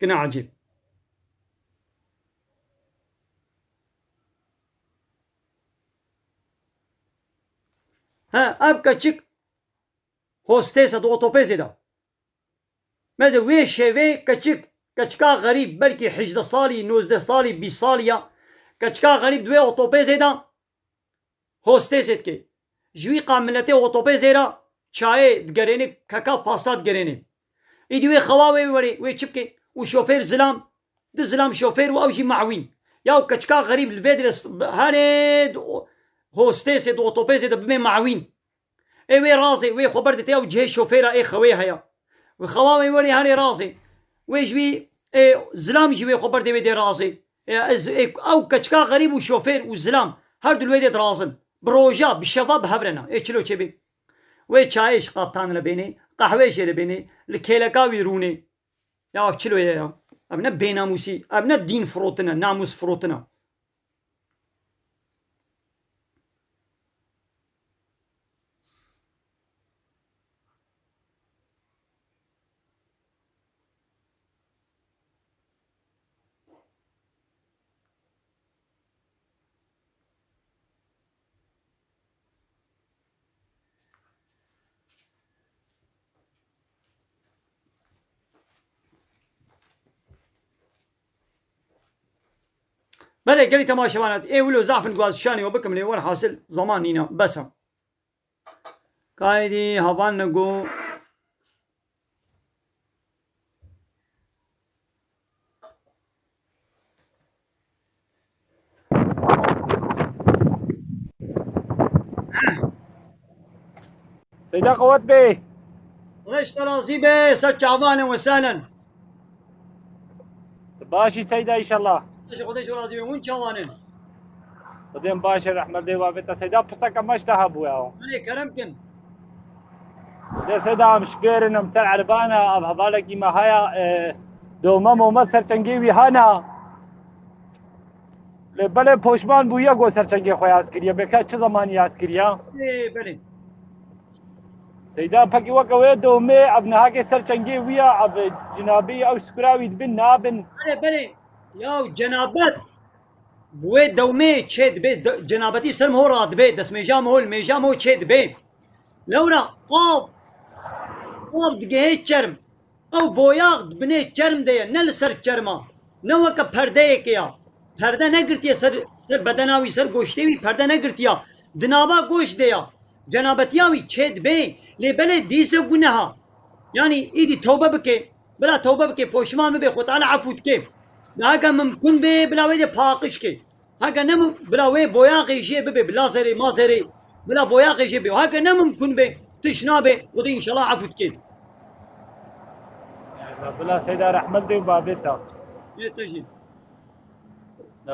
كنا عجيب ها ابقى تشك هوستيسة اوتوبيزي دا ماذا وي شيفي كتشك كتشكا غريب بلكي 11 صالي 19 صالي 20 صالية كتشكا غريب دوي اوتوبيزي دا هوستيسة كي جوي قاملتي اوتوبيزي را چاي دگريني كاكا باسات دگريني يدوي خواوي وري وي تشبكي وشوفير زلام ده زلام شوفير واوجي معوين ياو كتشكا غريب الفيدرس هاريد هوستيسة اوتوبيزي دا بمي معوين اي وي رازي وي خبرت ياو جهي شوفيرا اي خوي هيا وخواوي وري هاني رازي وي جوي اي زلام جوي خبرت وي دي رازي او كتشكا غريب وشوفير وزلام هردو الويدي رازن بروجا بالشباب هبرنا اي چلو چبي وي چايش قابتان لبيني قهوه لبيني لكيلكاوي روني يا چلو يا ابنا بيناموسي ابنا دين فروتنا ناموس فروتنا بله قالي تماشوانات اي ولو زعفن قواز شاني وبكم لي ولا حاصل زمانينا بس قايدي هبان نقو سيدة قوات بيه ريش ترازي بيه سج عبانا وسهلا باشي سيدة ان شاء الله خديش رازي بيه وين شوانين قديم باشا رحمة الله وابتا سيدة بسكا ما اشتهى بوياهم ملي كرمكن ده سيدة مش فيرنا مسر عربانا اب هذالك ما هيا دوما مو سر چنگي هانا لبله پوشمان بويا گو سر چنگي خويا اسكريا بكا چه زماني اسكريا ايه بلي سيدا پکی وکوی دومه ابنها کے سر چنگی ویا اب جنابی او سکراوی بن نابن بلي ياو جنابت بوي دومي تشد بي جنابتي سلم هو راد بي دس ميجام هو الميجام هو تشد بي لولا قاب دقيه چرم او بوياغ بني چرم دي نل سر چرما نو کا پرده کیا پرده نگرتیا سر بدناوی سر گوشتوی پرده نگرتیا دنابا گوش دیا جنابتياوي تشد بي لبلد ديسه گناها يعني ايدي توبه بكي بلا توبه بكي پوشمان بي خود على عفوت كي هاگا ممکن بي بلا ويد پاقش كي هاگا نم بلا وي بوياغي جي بي بلا زري ما زري بلا بوياغي جي بي هاگا نم ممكن بي تشنا بي خود ان شاء الله عفوت كي بلا سيدة رحمة الله وبابتا يتجي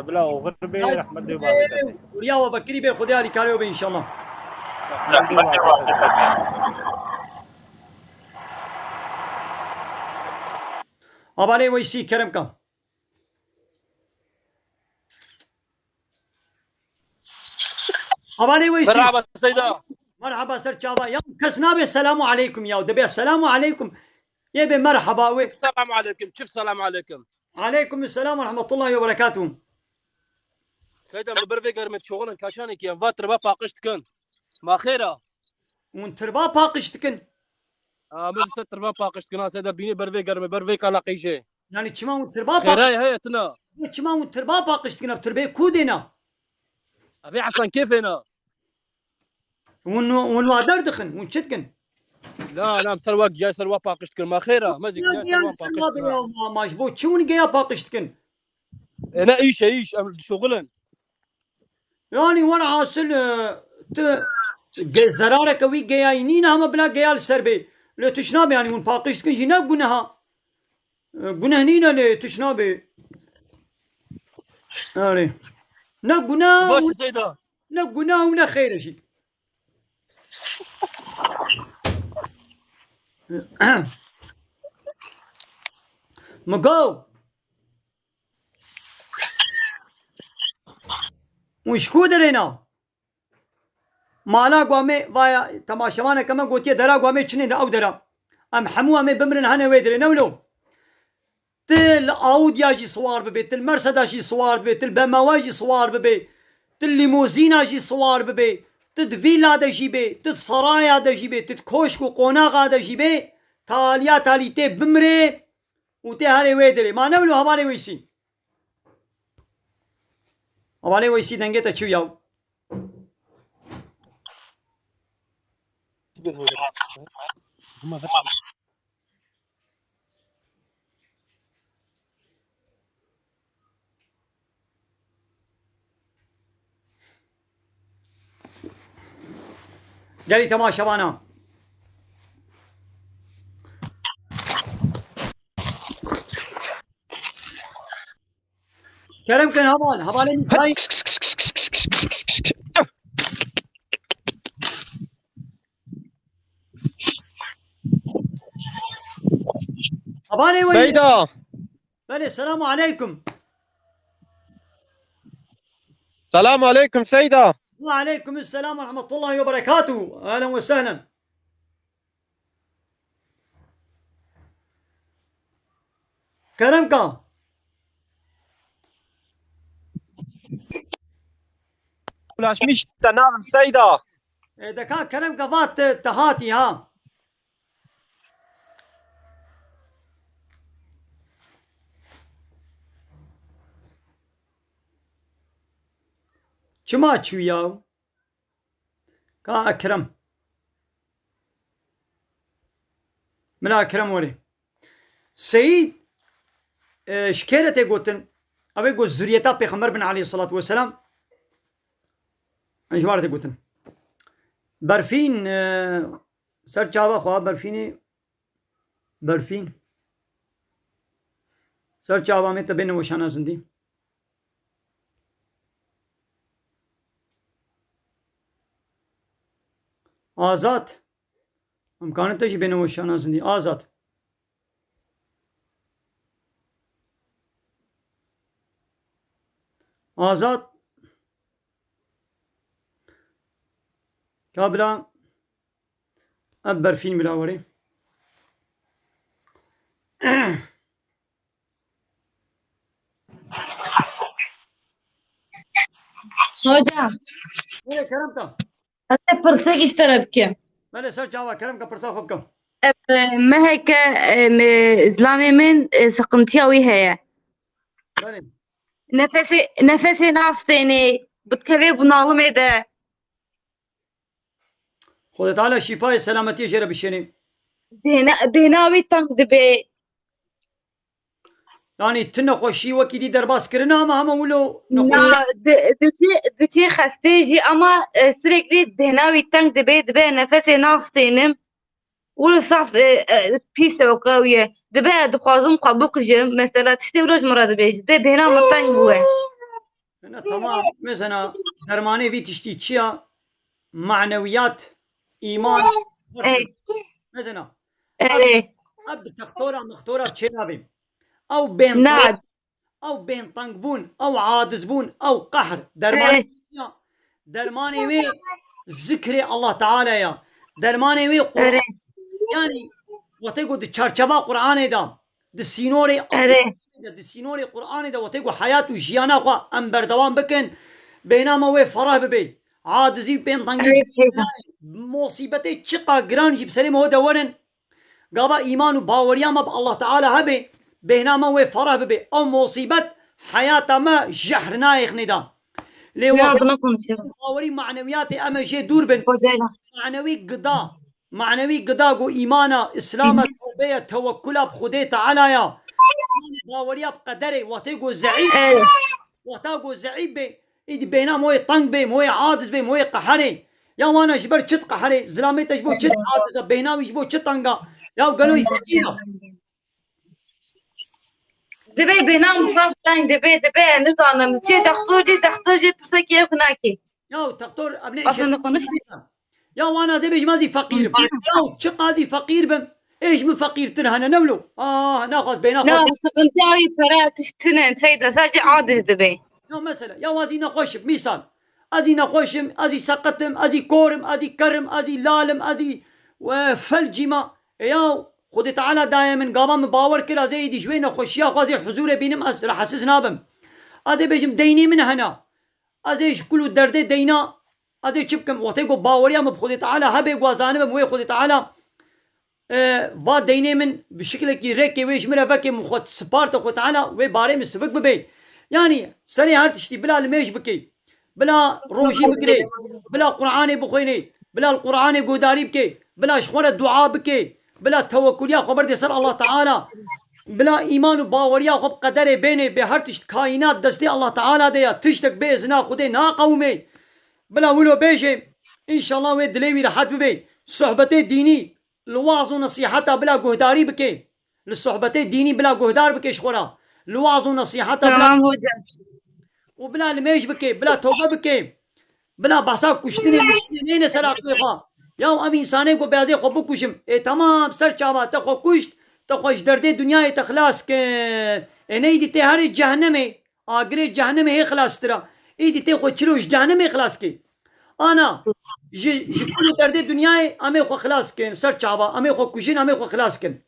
بلا وغربي رحمة دي وبارك وريا وبكري بي خدي علي كاريو بي ان شاء الله. ابالي ويسي كرم كان ابالي ويسي. مرحبا سيدة. مرحبا سر شابا يا كسنا السلام عليكم يا ودبي السلام عليكم يبي مرحبا وي. السلام عليكم. كيف السلام عليكم؟ عليكم السلام ورحمة الله وبركاته. سيدة مبرفيقر من شغلن كاشانك يا فاتر با باقشتكن ما خيرة وانتربا باقشتكن مش ستر با باقشتكن سيدة بيني برفيقر من برفيقر لاقيشي يعني تشما وانتربا خيراي هيتنا تشما وانتربا باقشتكن بتربي كودنا أبي حسن كيفنا ونو دردخن ونشتكن. لا مسلواك جاي سلوا باقشتكن ما خيرة مزيك جاي سلوا باقشتكن ما مجبوط شون جاي باقشتكن أنا إيش شغلن يعني وانا حاصل زرارة كوي جايين هم بلا جاي السربي لا تشناب يعني ون باقشتكن جينا جنها جنهنينا لا تشناب يعني نا جنا باش سيدة نا جنا ونا خير شيء. مقاو وشكو درينا مالا قوامي وايا تماشوانا كما قلت درا قوامي چنين دا او درا ام حمو امي بمرن هنا ويدري نولو تل اوديا سوار ببي تل مرسدس سوار ببي تل بمواجي سوار ببي تل ليموزينا سوار ببي تد فيلا دا بي تد سرايا دا بي تد كوشك وقوناغا دا بي تاليا تاليتي بمري وتي هاني ويدري ما نولو هوالي ويسي هوالي ويسي دنگتا چو ياو جالي تماشاوانا كرم كان هبال متاي هبالي وين سيدة بلي السلام عليكم. السلام عليكم سيدة. وعليكم السلام ورحمة الله وبركاته. أهلا وسهلا. كرمك ولاش مش تنام سيدة. إذا كان كرمك فات تهاتي ها چما چوياو كا أكرم من أكرم ولي سيد شكيرة قوتن أبي قو زريتا بيغمبر بن عليه الصلاة والسلام أنجوار قوتن برفين سر چاوا خواه برفيني برفين سر چاوا में तबे नवशाना जिंदी آزاد امکانه تشی بین وشانا زندی آزاد آزاد كابلا أبر فيلم بالأولي Hocam, ايه كرمتا أنا برسك اشترى بكم. مالي سر جاوا كرمك برسا خبكم ما هيك إسلامي من سقمتيا وياها. مالي نفسي ناستيني بتكذي بنالم إذا خذ تعالى شفاء سلامتي جرب الشني دهناوي تنق دبي. يعني تنخوشي وكيدي درباس كرنا ما هم ولو نا دتي خستيجي أما سرقلي دهناوي تنق دبي نفسي ناستينم ولو صف بيسة وقوية دبي دخوازم قبوق جم مثلا تشتي وروج مراد بيج دبي هنا مطعم هو أنا تمام مثلا درماني في تشتي تشيا معنويات إيمان إيه مثلا إيه أب تختورة مختورة تشينابي أو بين نعم أو بين طنقبون أو عادزبون أو قهر درماني إيه درماني وي ذكري الله تعالى يا درماني وي قرآن إيه يعني وتقول تشرشبا قرآن دا دسينوري إيه دسينوري قرآن دا وتقول حياة وجيانا خوا أم بردوان بكن بينما وي فرح ببي عادزي بين طنقيب إيه سيدا مصيبتي تشقا جران جيب سليم هو دورن قابا إيمان وباوريا ما بالله تعالى هبي بينما وي فرح ببي أو مصيبة حياة ما جحرنا يخندا لي يا وقت بنا konuşuyorum. باوري معنوياتي أما شي دور بن Hocayla. معنوي قضاء و إيمانا إسلاما توبية توكلا بخدي تعالى يا باوريا بقدري وتيقو زعيم Evet. وتاقو زعيم بي إيدي بينا موي طنق بي موي عادز بي موي قحري يا وانا جبر تشت قحري زلامي تجبو تشت عادزة بيناوي جبو تشت طنقا يا قالوا يفكينا Debe benam sarftan debe nizanım. Doktorcu pırsaki yok naki. يا تختار أبناء Aslında konuş. يا وانا زي بيش مازي فقير بم يا شق قاضي فقير بم ايش من فقير ترهنا نولو ناخذ بيناخذ Ne sıkıntı abi para tüştünen sayda sadece adız debe. يا مثلا يا وازي نخوش مثال ازي نخوشم ازي سقطم ازي كورم ازي كرم ازي لالم ازي وفلجما يا خدي تعالى دائما قام باور كلا زي دي شوي نخوشيا غازي حضور بينم اس راح حسسنا بم ازي بيجم ديني من هنا ازي كل درد دينا ازي شبكم وتيقو باوريا مبخدي تعالى هبي وازانم وي خدي تعالى va ديني من بشكل كي ريكي ويش مرة فكي مخوت سبارت خد تعالى وي باري من سبق ببي يعني سري هار تشتي بلا الميش بكي بلا روجي بكري بلا قرآن بخويني بلا القرآن قداري بكي بلا شخورة دعاء بكي بلا توكل يا خبر دي سر الله تعالى بلا إيمان وباوريا خب قدر بيني بهر تشت كائنات دستي الله تعالى ديا تشتك بيزنا خدي نا قومي بلا ولو بيجي إن شاء الله وي دليوي راحت ببي صحبتي ديني الوعظ ونصيحتها بلا قهداري بكي للصحبتي الديني بلا قهدار بكي شخورا الوعظ ونصيحتها بلا Tamam hocam. وبلا الميش بكي بلا توبة بكي بلا بحثا كشتني نين سراقي خوا يا أمي إنساني کو بيازي خو بكشم تمام سر چاوا تخو كشت تخوش درد دنيا تخلاص كن اني دي تهاري جهنمي آگري جهنمي هي خلاص ترى ايدي تي خو چلوش جهنمي خلاص كي انا كل درد دنيا امي خو خلاص كن سر چاوا امي خو كشين امي خو خلاص كن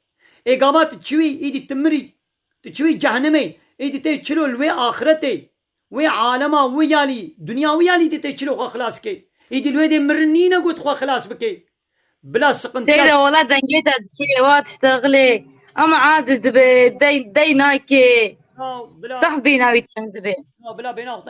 اقامات تشوي ايدي تمري تشوي جهنمي ايدي تي چلو الوي آخرتي وي عالما ويالي دنيا ويالي دي تي چلو خو خلاص كي ايدي الوي دي مرنينا قلت خو خلاص بكي بلا سقنتيات Seyda valla dengede ki wat iştagli. Ama adız debe day naki. بلا Sahbi navitten debe.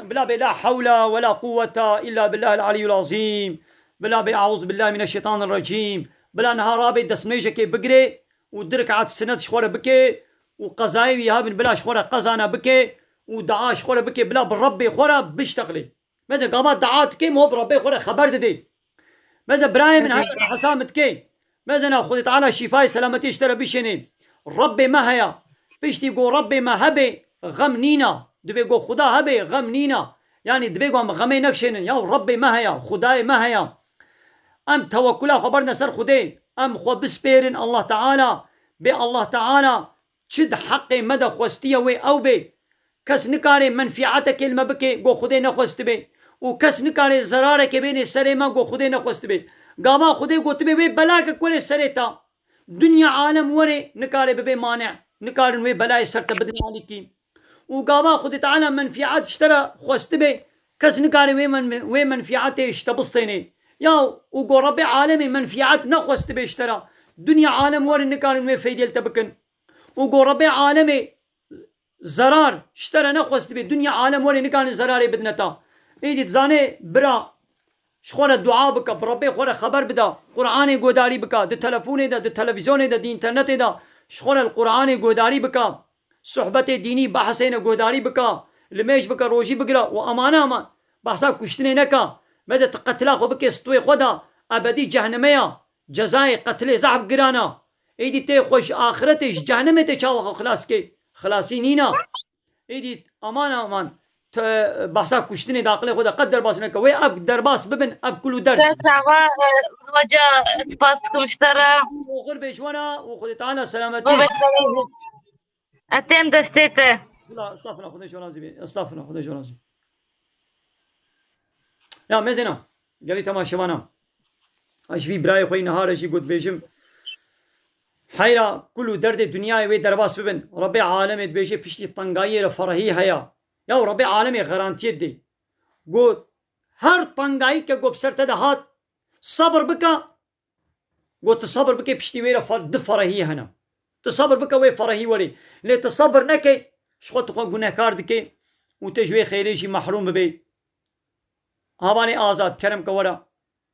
بلا لا حول ولا قوة إلا بالله العلي العظيم بلا أعوذ بالله من الشيطان الرجيم بلا نهارابي دسميجة كي بقري ودرك عاد السنة شخورة بكي وقزايوي هابن بلا شخورة قزانا بكي ودعاء شخورة بكي بلا بالربي خورة بيشتغلي ماذا قامات دعات كي مو بربي خورة خبر دي ماذا برايم من هذا حسامت كي ماذا ناخذ تعالى شفاي سلامتي اشترى بشنين ربي ما هيا بيشتي يقول ربي ما هبي غم نينا دبي يقول خدا هبي غم نينا يعني دبي يقول غمي نكشن يا ربي ما هيا خداي ما هيا ام توكلا خبرنا سر خدي ام خو بسبيرن الله تعالى بي الله تعالى شد حقي مدى خوستيه وي او بي كس نكاري منفعتك كلمه بكي قو خدي نخوست بي وكس نكاري زرارك بين سري ما قو خدي نخوست بي قاما خدي قلت بي بلاك كل سريتا دنيا عالم وري نكاري ببي مانع نكارن وي بلاي سرت بدني عليكي وقاما خدي تعالى منفعات اشترى خوست بي كس نكاري وي منفعات اشتبسطيني يا وقو ربي عالمي منفعات نخوست بي اشترى دنيا عالم وري نكارن وي فيديل تبكن وقو ربي عالمي زرار اشترى نخوست بي دنيا عالم وري نكارن زراري بدنتا ايدي تزاني برا شخورة دعاء بك بربي خورة خبر بدا قرآن قداري بك دي تلفون دا دي تلفزيون دا دي انترنت دا شخورة القرآن قداري بك صحبت ديني بحثين قداري بك لميش بك روجي بقرا وأمانة أمان بحثا كشتني نكا ماذا تقتلا خو بك استوي خدا أبدي جهنمية جزاي قتلي زعب قرانا ايدي تي خوش آخرتش جهنمي تي چاوخ خلاص كي خلاصي نينا ايدي أمانة أمان بحثا كشتني داخله خدا قدر باس نكوي اب درباس ببن اب كله درد شعبا وجه سباسكم اشترى وغر بيشوانا وخذ تعالى سلامتي اتم دستيته لا استغفر خدش ولازم استغفر خدش ولازم يا مزنا قال لي تمام شوانا اش في براي خوي نهار شي قلت بيشم حيرة كله درد الدنيا وي درباس ببن ربي عالمي بيشي بشتي طنقاير فرهي هيا يا ربي عالمي غرانتي دي قلت هر طنقاي كقو بسرت هات صبر بكا قلت تصبر بكي بشتي ويرا فرهي هنا تصبر بكا وي فرهي ولي لي تصبر نكي شخو تقول قلنا كاردكي وتجوي خيريشي محروم ببي هواني آزاد كرم كورا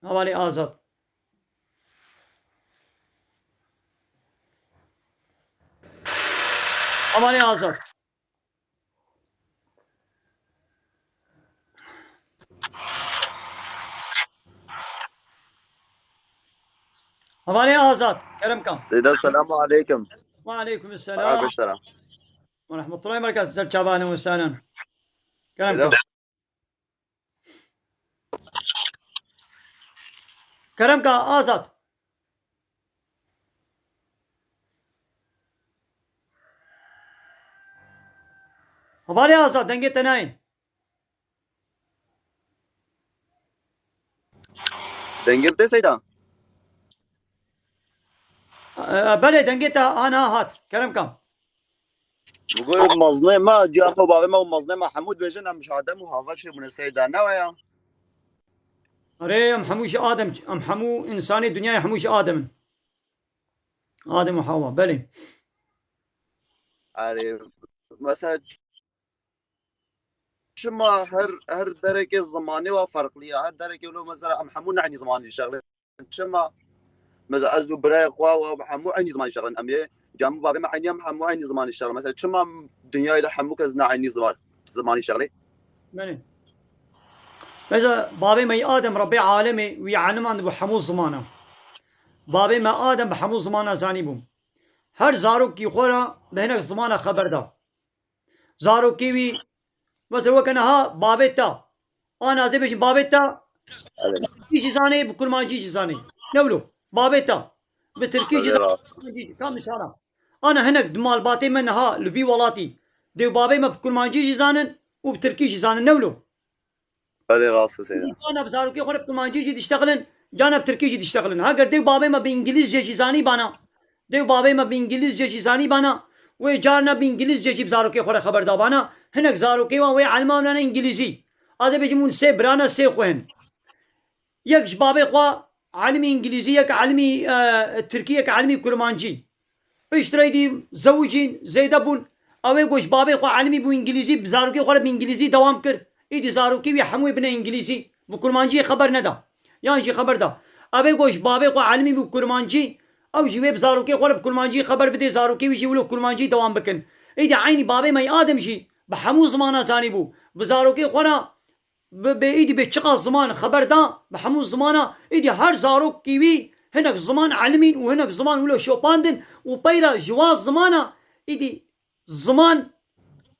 هواني آزاد هواني آزاد هواني آزاد كرم كم سيدة السلام عليكم. وعليكم السلام ورحمة الله وبركاته. سر شعبان وسانا كرم كم كرم كم آزاد هواني آزاد دنگي تناين دنگرتي سيدة بله دنگيتا انا هات كرم كم بقول مظلمة جاء بابا ما مظلمة حمود بيجن مش عدم وهافكش من السيدة نويا اري ام حموش ادم ام حمو انساني دنيا حموش ادم ادم وحواء بله عارف مثلا شما هر درجة الزماني وفرق لي هر درجة لو مثلا ام حمو نعني زماني شغله شما مثلا ازو براي خوا وحمو عيني زماني شغله امي جام بابا ما عيني حمو عيني زماني شغله مثلا شما دنيا اذا حمو كزنا عيني زماني شغله بله مثلا بابي ما ادم ربي عالمي ويعلم عن بحمو زمانه بابي ما ادم بحمو زمانه زاني بوم هر زارو کی خورا بهنك زمانه خبر دا زارو کیوی مثلا وكانها بابتا انا زي بش بابتا ايش زاني بكل ما جيش زاني نولو بابتا بتركي زاني كم مثلا انا هناك دمال باتي منها لفي ولاتي دي بابي ما بكل ما جيش زانن وبتركي زانن نولو علي راسه سيدة انا بزارو كي خرب بكل ما جيش تشتغلن جانب تركي تشتغلن هاجر دي بابي ما بانجليزي جيش زاني بانا دي بابي ما بانجليزي جيش زاني بانا وجارنا بانجليزي جيش بزارو كي خبر دابانا هناك زارو كي وي علمان انا انجليزي هذا بيجي من سي برانا سي خوين يك بابي خوا علمي انجليزي يك علمي تركي يك علمي كرمانجي اشتري دي زوجين زيدبون او يقوش بابي خوا علمي بو انجليزي بزارو كي خرب انجليزي دوام كر ايدي زارو كي حموي بنا انجليزي بو كرمانجي خبر ندا يعني شي خبر دا ابي يقوش بابي خوا علمي بو كرمانجي او جوي بزارو كي خرب كرمانجي خبر بدي زارو كي ويشي ولو كرمانجي دوام بكن ايدي عيني بابي ما ادم شي بحمو زمانه ثاني بو بزاروكي قنا بايدي بتشقى زمان خبر دا بحمو زمانه ايدي هر زاروك كيوي هناك زمان علمين وهناك زمان ولا شوباندن وبيرا جواز زمانه ايدي زمان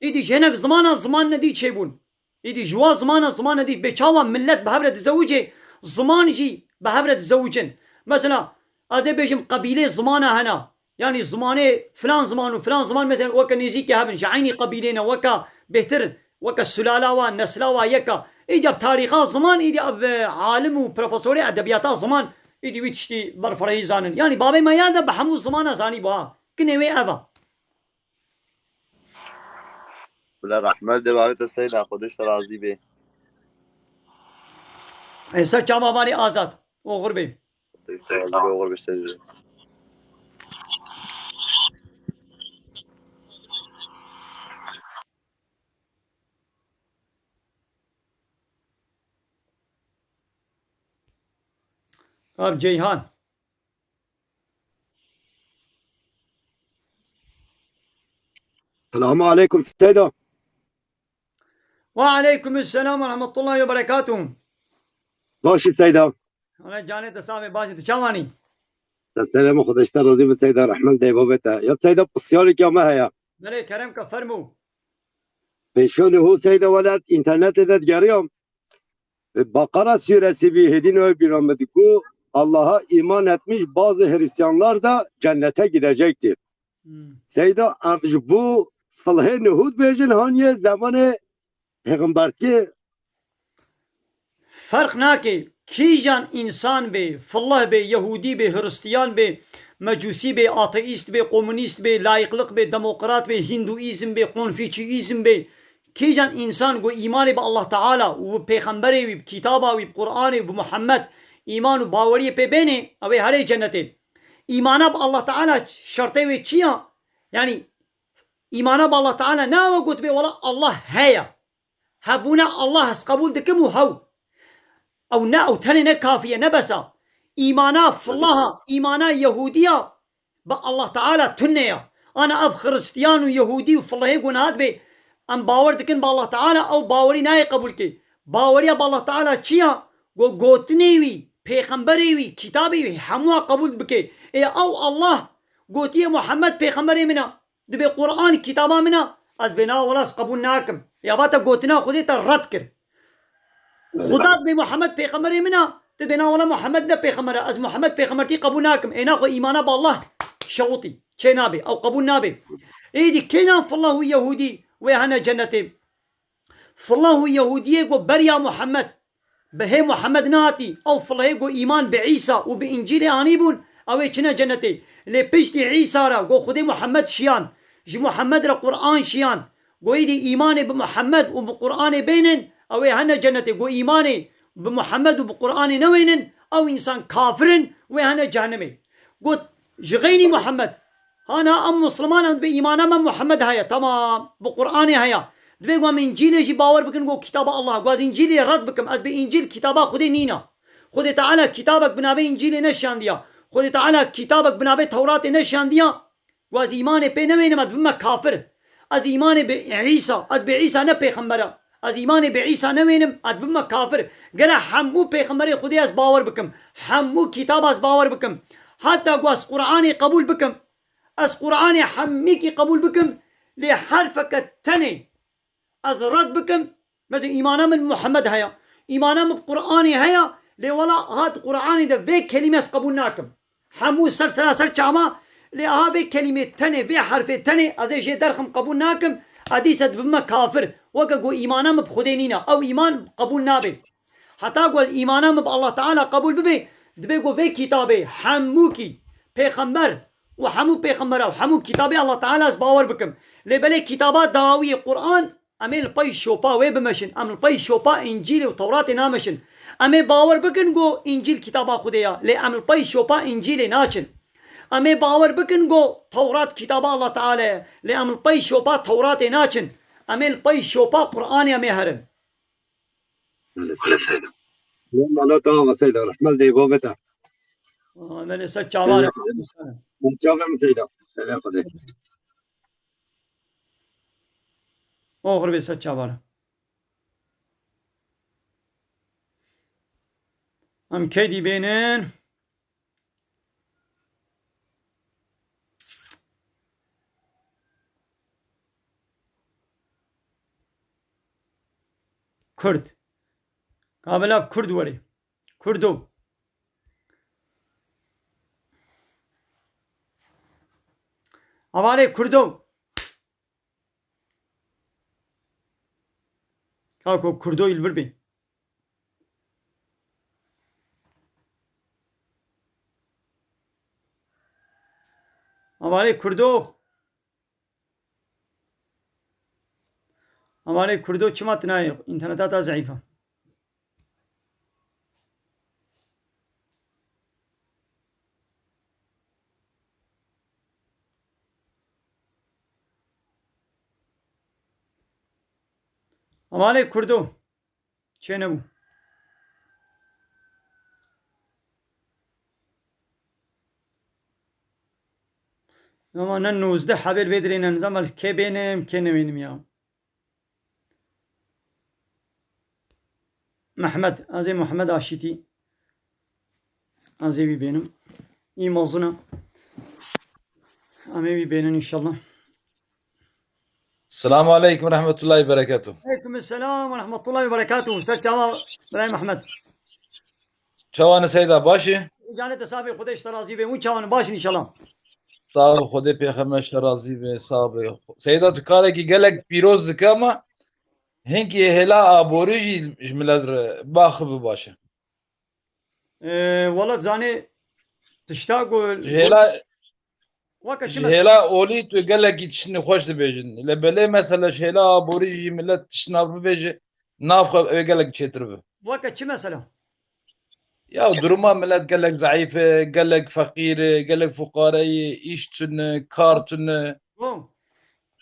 ايدي هناك زمانه زمان ندي تشيبون ايدي جواز زمانه ندي بچاوا ملت بهبره تزوجي زمان جي بهبره تزوجن مثلا ازي بيجم قبيله زمانه هنا يعني زمانه فلان زمان وفلان زمان مثلا وكا نيزيكي هبن شعيني قبيلين وكا بهتر وكا السلالاوا نسلاوا يكا ايدي بتاريخا زمان ايدي عالم وبروفيسوري ادبياتا زمان ايدي ويتشتي برفرهي زانن يعني بابي ما يادا بحمو زمانه زاني بها كنوي افا بلا رحمة دي بابت السيدة خودش ترازي بي هسا چاما باني آزاد وغربي ترازي بي وغربش ترازي اب جيهان السلام عليكم سيدة. وعليكم السلام ورحمة الله وبركاته. باشي سيدة. أنا جاني تسامي باشي تشاواني. السلام خدشت راضي بالسيدة رحمن دي بابتها. يا سيدة بسيارك يا ما هي. ملي كرمك فرمو. peşoni hu Seyda velat internet edet görüyorum. Bakara suresi bir hedin öyle bir rahmetliku Allah'a iman etmiş bazı Hristiyanlar da cennete gidecektir. Seyda arz bu fılhe nuhud bejin haniye zamanı peygamber ki فرق ناکه کیجان انسان به فالله به یهودی به هرستیان به مجوسی به آتئیست به کمونیست به لایقلق به دموکرات به هندویزم به کنفوچییزم به کیجان انسان گو ایمان به الله تعالی و پیغمبر و کتابا و قرآن و محمد ایمان و باوری په بینه او هر جنته ایمان به الله تعالی شرطه و چیا یعنی ایمان به الله تعالی نه و گوت به ولا الله هيا هبونا الله اس قبول دکم و هو او نه او تنه نه کافیه نه بسا ایمانا فالله ایمانا یهودیا با الله تعالی تنه انا اب خريستيان و یهودی و فالله گناهات به ام باور دکن با الله تعالی او باوری نه قبول کی باوری با الله تعالی چیا گو گوتنی وی پیغمبری وی کتابی وی همو قبول بکی او الله گوتی محمد پیغمبری منا دبی قرآن کتابا منا از بنا ولاس قبول ناکم یا باتا گوتنا خودی تا رد کر خدا به محمد پیغمبر منا تو بنا ولا محمد نه پیغمبر از محمد پیغمبرتی قبول ناکم اینا خو ایمانا با الله شوطی چه نابه او قبول نابه ایدی کینا فالله یهودی و هنا جنته فالله یهودی گو بریا محمد به محمد ناتی او فالله گو ایمان به عیسی و به انجیل آنیبون او چنه جنته لی پشت عیسی را گو خود محمد شیان جی محمد را قرآن شیان گو ایدی ایمان به محمد و به قرآن بینن او هنا جنته گو ایمانی به محمد و به قرآن نوینن او انسان کافرن و هنا جهنمه گو جغینی محمد هانا ام مسلمان هم به ایمان هم محمد هيا تمام به قرآن هيا دبی گو انجیل جی باور بکن گو کتاب الله گو از انجیل رد بکم از به انجیل کتابا خود نینا خود تعالی کتابک بنابه انجیل نشان دیا خود تعالی کتابک بنابه تورات نشان دیا گو از ایمان پی نوینم از بما کافر از ایمان به عیسی از به عیسی نه پیغمبره از ایمان به عیسی نوینم از بما کافر گره همو پیغمبر خودی از باور بکم همو کتاب از باور بکم حتی گو از قرآن قبول بکم از قرآن همی کی قبول بکم لی حرفک تنی از رد بکم مثل ایمانم محمد هيا ایمانم قرآن هيا لی ولا هات قرآن ده وی کلمه از قبول ناکم همو سر چاما لی ها وی کلمه تنی وی حرف تنی از ایشه درخم قبول ناکم حدیثت بما کافر وکا گو ایمانم بخودی نینا او ایمان قبول نابه حتی گو ایمانم با الله تعالی قبول ببه دبی گو وی کتابه همو کی پیغمبر و همو پیغمبر و همو کتابه الله تعالی از باور بکم لی بله کتابات دعاوی قرآن امیل پای شوپا وی بمشن امیل پای شوپا انجیل و تورات نامشن امی باور بکن گو انجیل کتابا خودیا لی امیل پای شوپا انجیل ناچن امی باور بکن گو تورات کتابا الله تعالی لی امیل پای شوپا تورات ناچن امیل پای شوپا قرآن امی هرن الله تعالى سيدا رحمة دي بوبتا امیل سچ چاوار شوفهم سيدا سلام خدي آخر به سچ چاوار هم کی دی بینن کرد قابل اب کرد ولی کردو حواله کردو کاکو کردو الور بی حواله کردو हमारे खुर्दो चमत ना इंटरनेट ضعيفة हमारे खुर्दो چنبو اما نن 19 حبل بدرين نزمل كي بينم كي نوينم يا محمد ازي محمد آشتي ازي بي بينم اي موزنا امي بي بينن ان شاء الله السلام عليكم ورحمة الله وبركاته. عليكم السلام ورحمة الله وبركاته. سر چاوا برای محمد. چوان سيدا باشي؟ جانت صاحب خودش ترازی به اون چوان باش ان شاء الله. صاحب خودی پیغمبرش راضی به صاحب. سيدا تو کاری کی گلک پیروز دکما هنگی هلا آبوریجی جملت باخف باشه. والله زاني تشتاقوا هلا وقت هلا اولی تو گلک تشنی خوش دبیجن. لبله مثلا هلا آبوریجی ملت تشناب ببیجه ناف گلک چتر به. وقت چه مثلا؟ يا درما ملت قال لك ضعيفة قال لك فقيرة قال لك فقراء إيشتن كارتن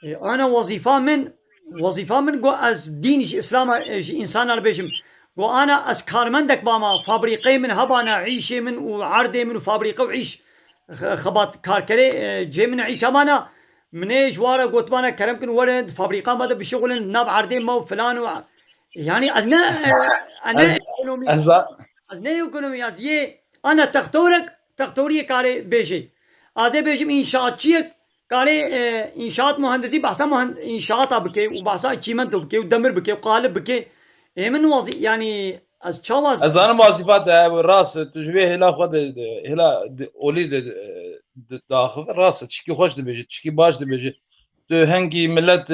أنا وظيفة من جو از دين إسلام إنسان البيشم جو أنا از كارمندك باما فابريقي من هبانا عيشة من وعرضة من فابريقة وعيش خبات كاركري جي من عيش هبانا منيش وارا قلت بانا كرم كن ورد فابريقة ماذا بشغل ناب عرضة ما فلان يعني أنا از نه اکونومی از یه انا تختوری کاری بیشه از بیشم انشااتچی کاری انشاات مهندسی بحثا انشاات بکه و بحثا چیمنت بکه و دمر بکه و قالب بکه من وظیفه يعني از چاواز از انا وظیفات راس تجوی هلا خود هلا اولی داخل راس چکی خوش دبیجه چکی باش دبیجه تو هنگی ملت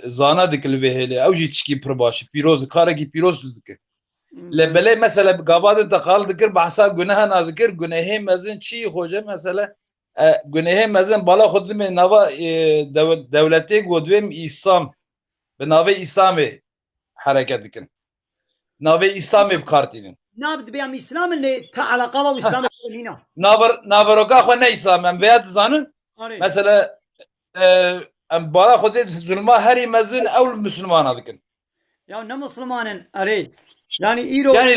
زانا دکل به هلا اوجی چکی پر باش پیروز کارگی پیروز دکه لبله مثلا قباد انتقال ذكر بحسا جناها نذكر جناهي مزن شيء خوجه مثلا جناهي مزن بالا خد من نوا دولتي قدوم إسلام بناوي إسلامي حركة ذكر ناوي إسلامي بكارتين نابد بيام إسلام اللي تعلقه وإسلام كلنا نابروكا خنا إسلام من بيات زانن مثلا بالا خد ظلما هري مزن أو المسلمان ذكر يا نم مسلمان أريد يعني إيرو يعني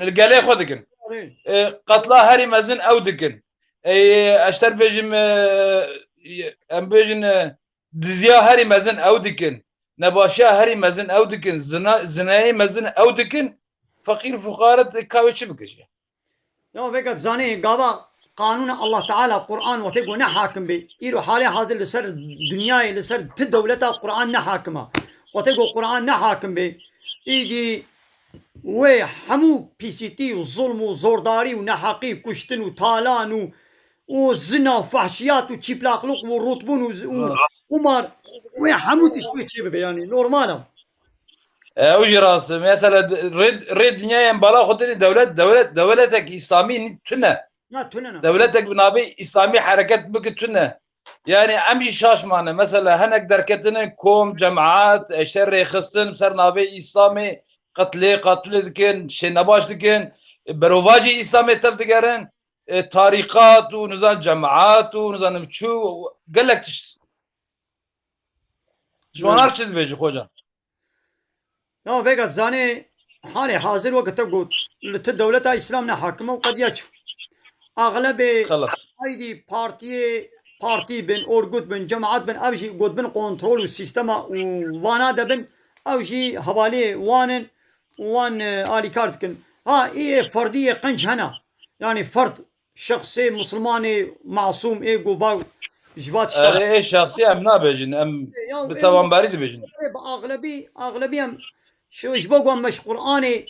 القلي خودكن قتلا هري مزن أو دكن أشتر بيجم أم بيجن دزيا هري مزن أو دكن نباشا هري مزن أو دكن زناي مزن أو دكن فقير فقارة كاوتش بكشي يا فكرة زاني قابا قانون الله تعالى قرآن وتقول نحاكم بي إيرو حالي حاضر لسر دنياي لسر تدولتها قرآن نحاكمها وتقول قرآن نحاكم بي إيجي وحمو بيسيتي وظلم وزورداري ونحقي وكشتن وطالان وزنا وفحشيات وشيبلاقلوق ورطبون وقمار وحمو تشبه شبه يعني نورمالا وجي راس مثلا ريد دنيا بلا خدني دولتك إسلامي تنا دولتك بنابي إسلامي حركات بك تنا يعني امشي شاش معنا مثلا هنك دركتنا كوم جماعات شر خصن بسر نابي إسلامي قتل دكن شنباش دكن برواجي إسلامي تف دكرن طريقات ونظام جماعات ونظام شو قال لك شو انا ارشد بيجي خوجا لا فقط زاني حالي حاضر وقت تقول الدولة إسلامنا حاكمة وقد يجب أغلب هيدي بارتي بن أورجوت بن جماعات بن أبشي قد بن كنترول السيستم وانا دبن أبشي حوالي وان آلي كارتكن إيه فردية قنش هنا يعني فرد شخصي مسلماني معصوم إيه قوباو جبات شخصي إيه شخصي أم نابجن أم بتوان بارد بجن أغلبي أم شو إجبوغ مش قرآني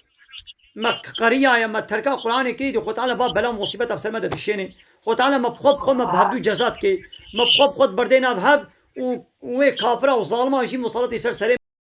ما قرية يا ما تركا قرآني كيد خو تعالى باب بلا مصيبة بسر مدد الشيني خو تعالى ما بخوب ما بهبدو جزات كي ما بخوب بردينا بهب و كافرة وظالمة يجي مصالة يسر سري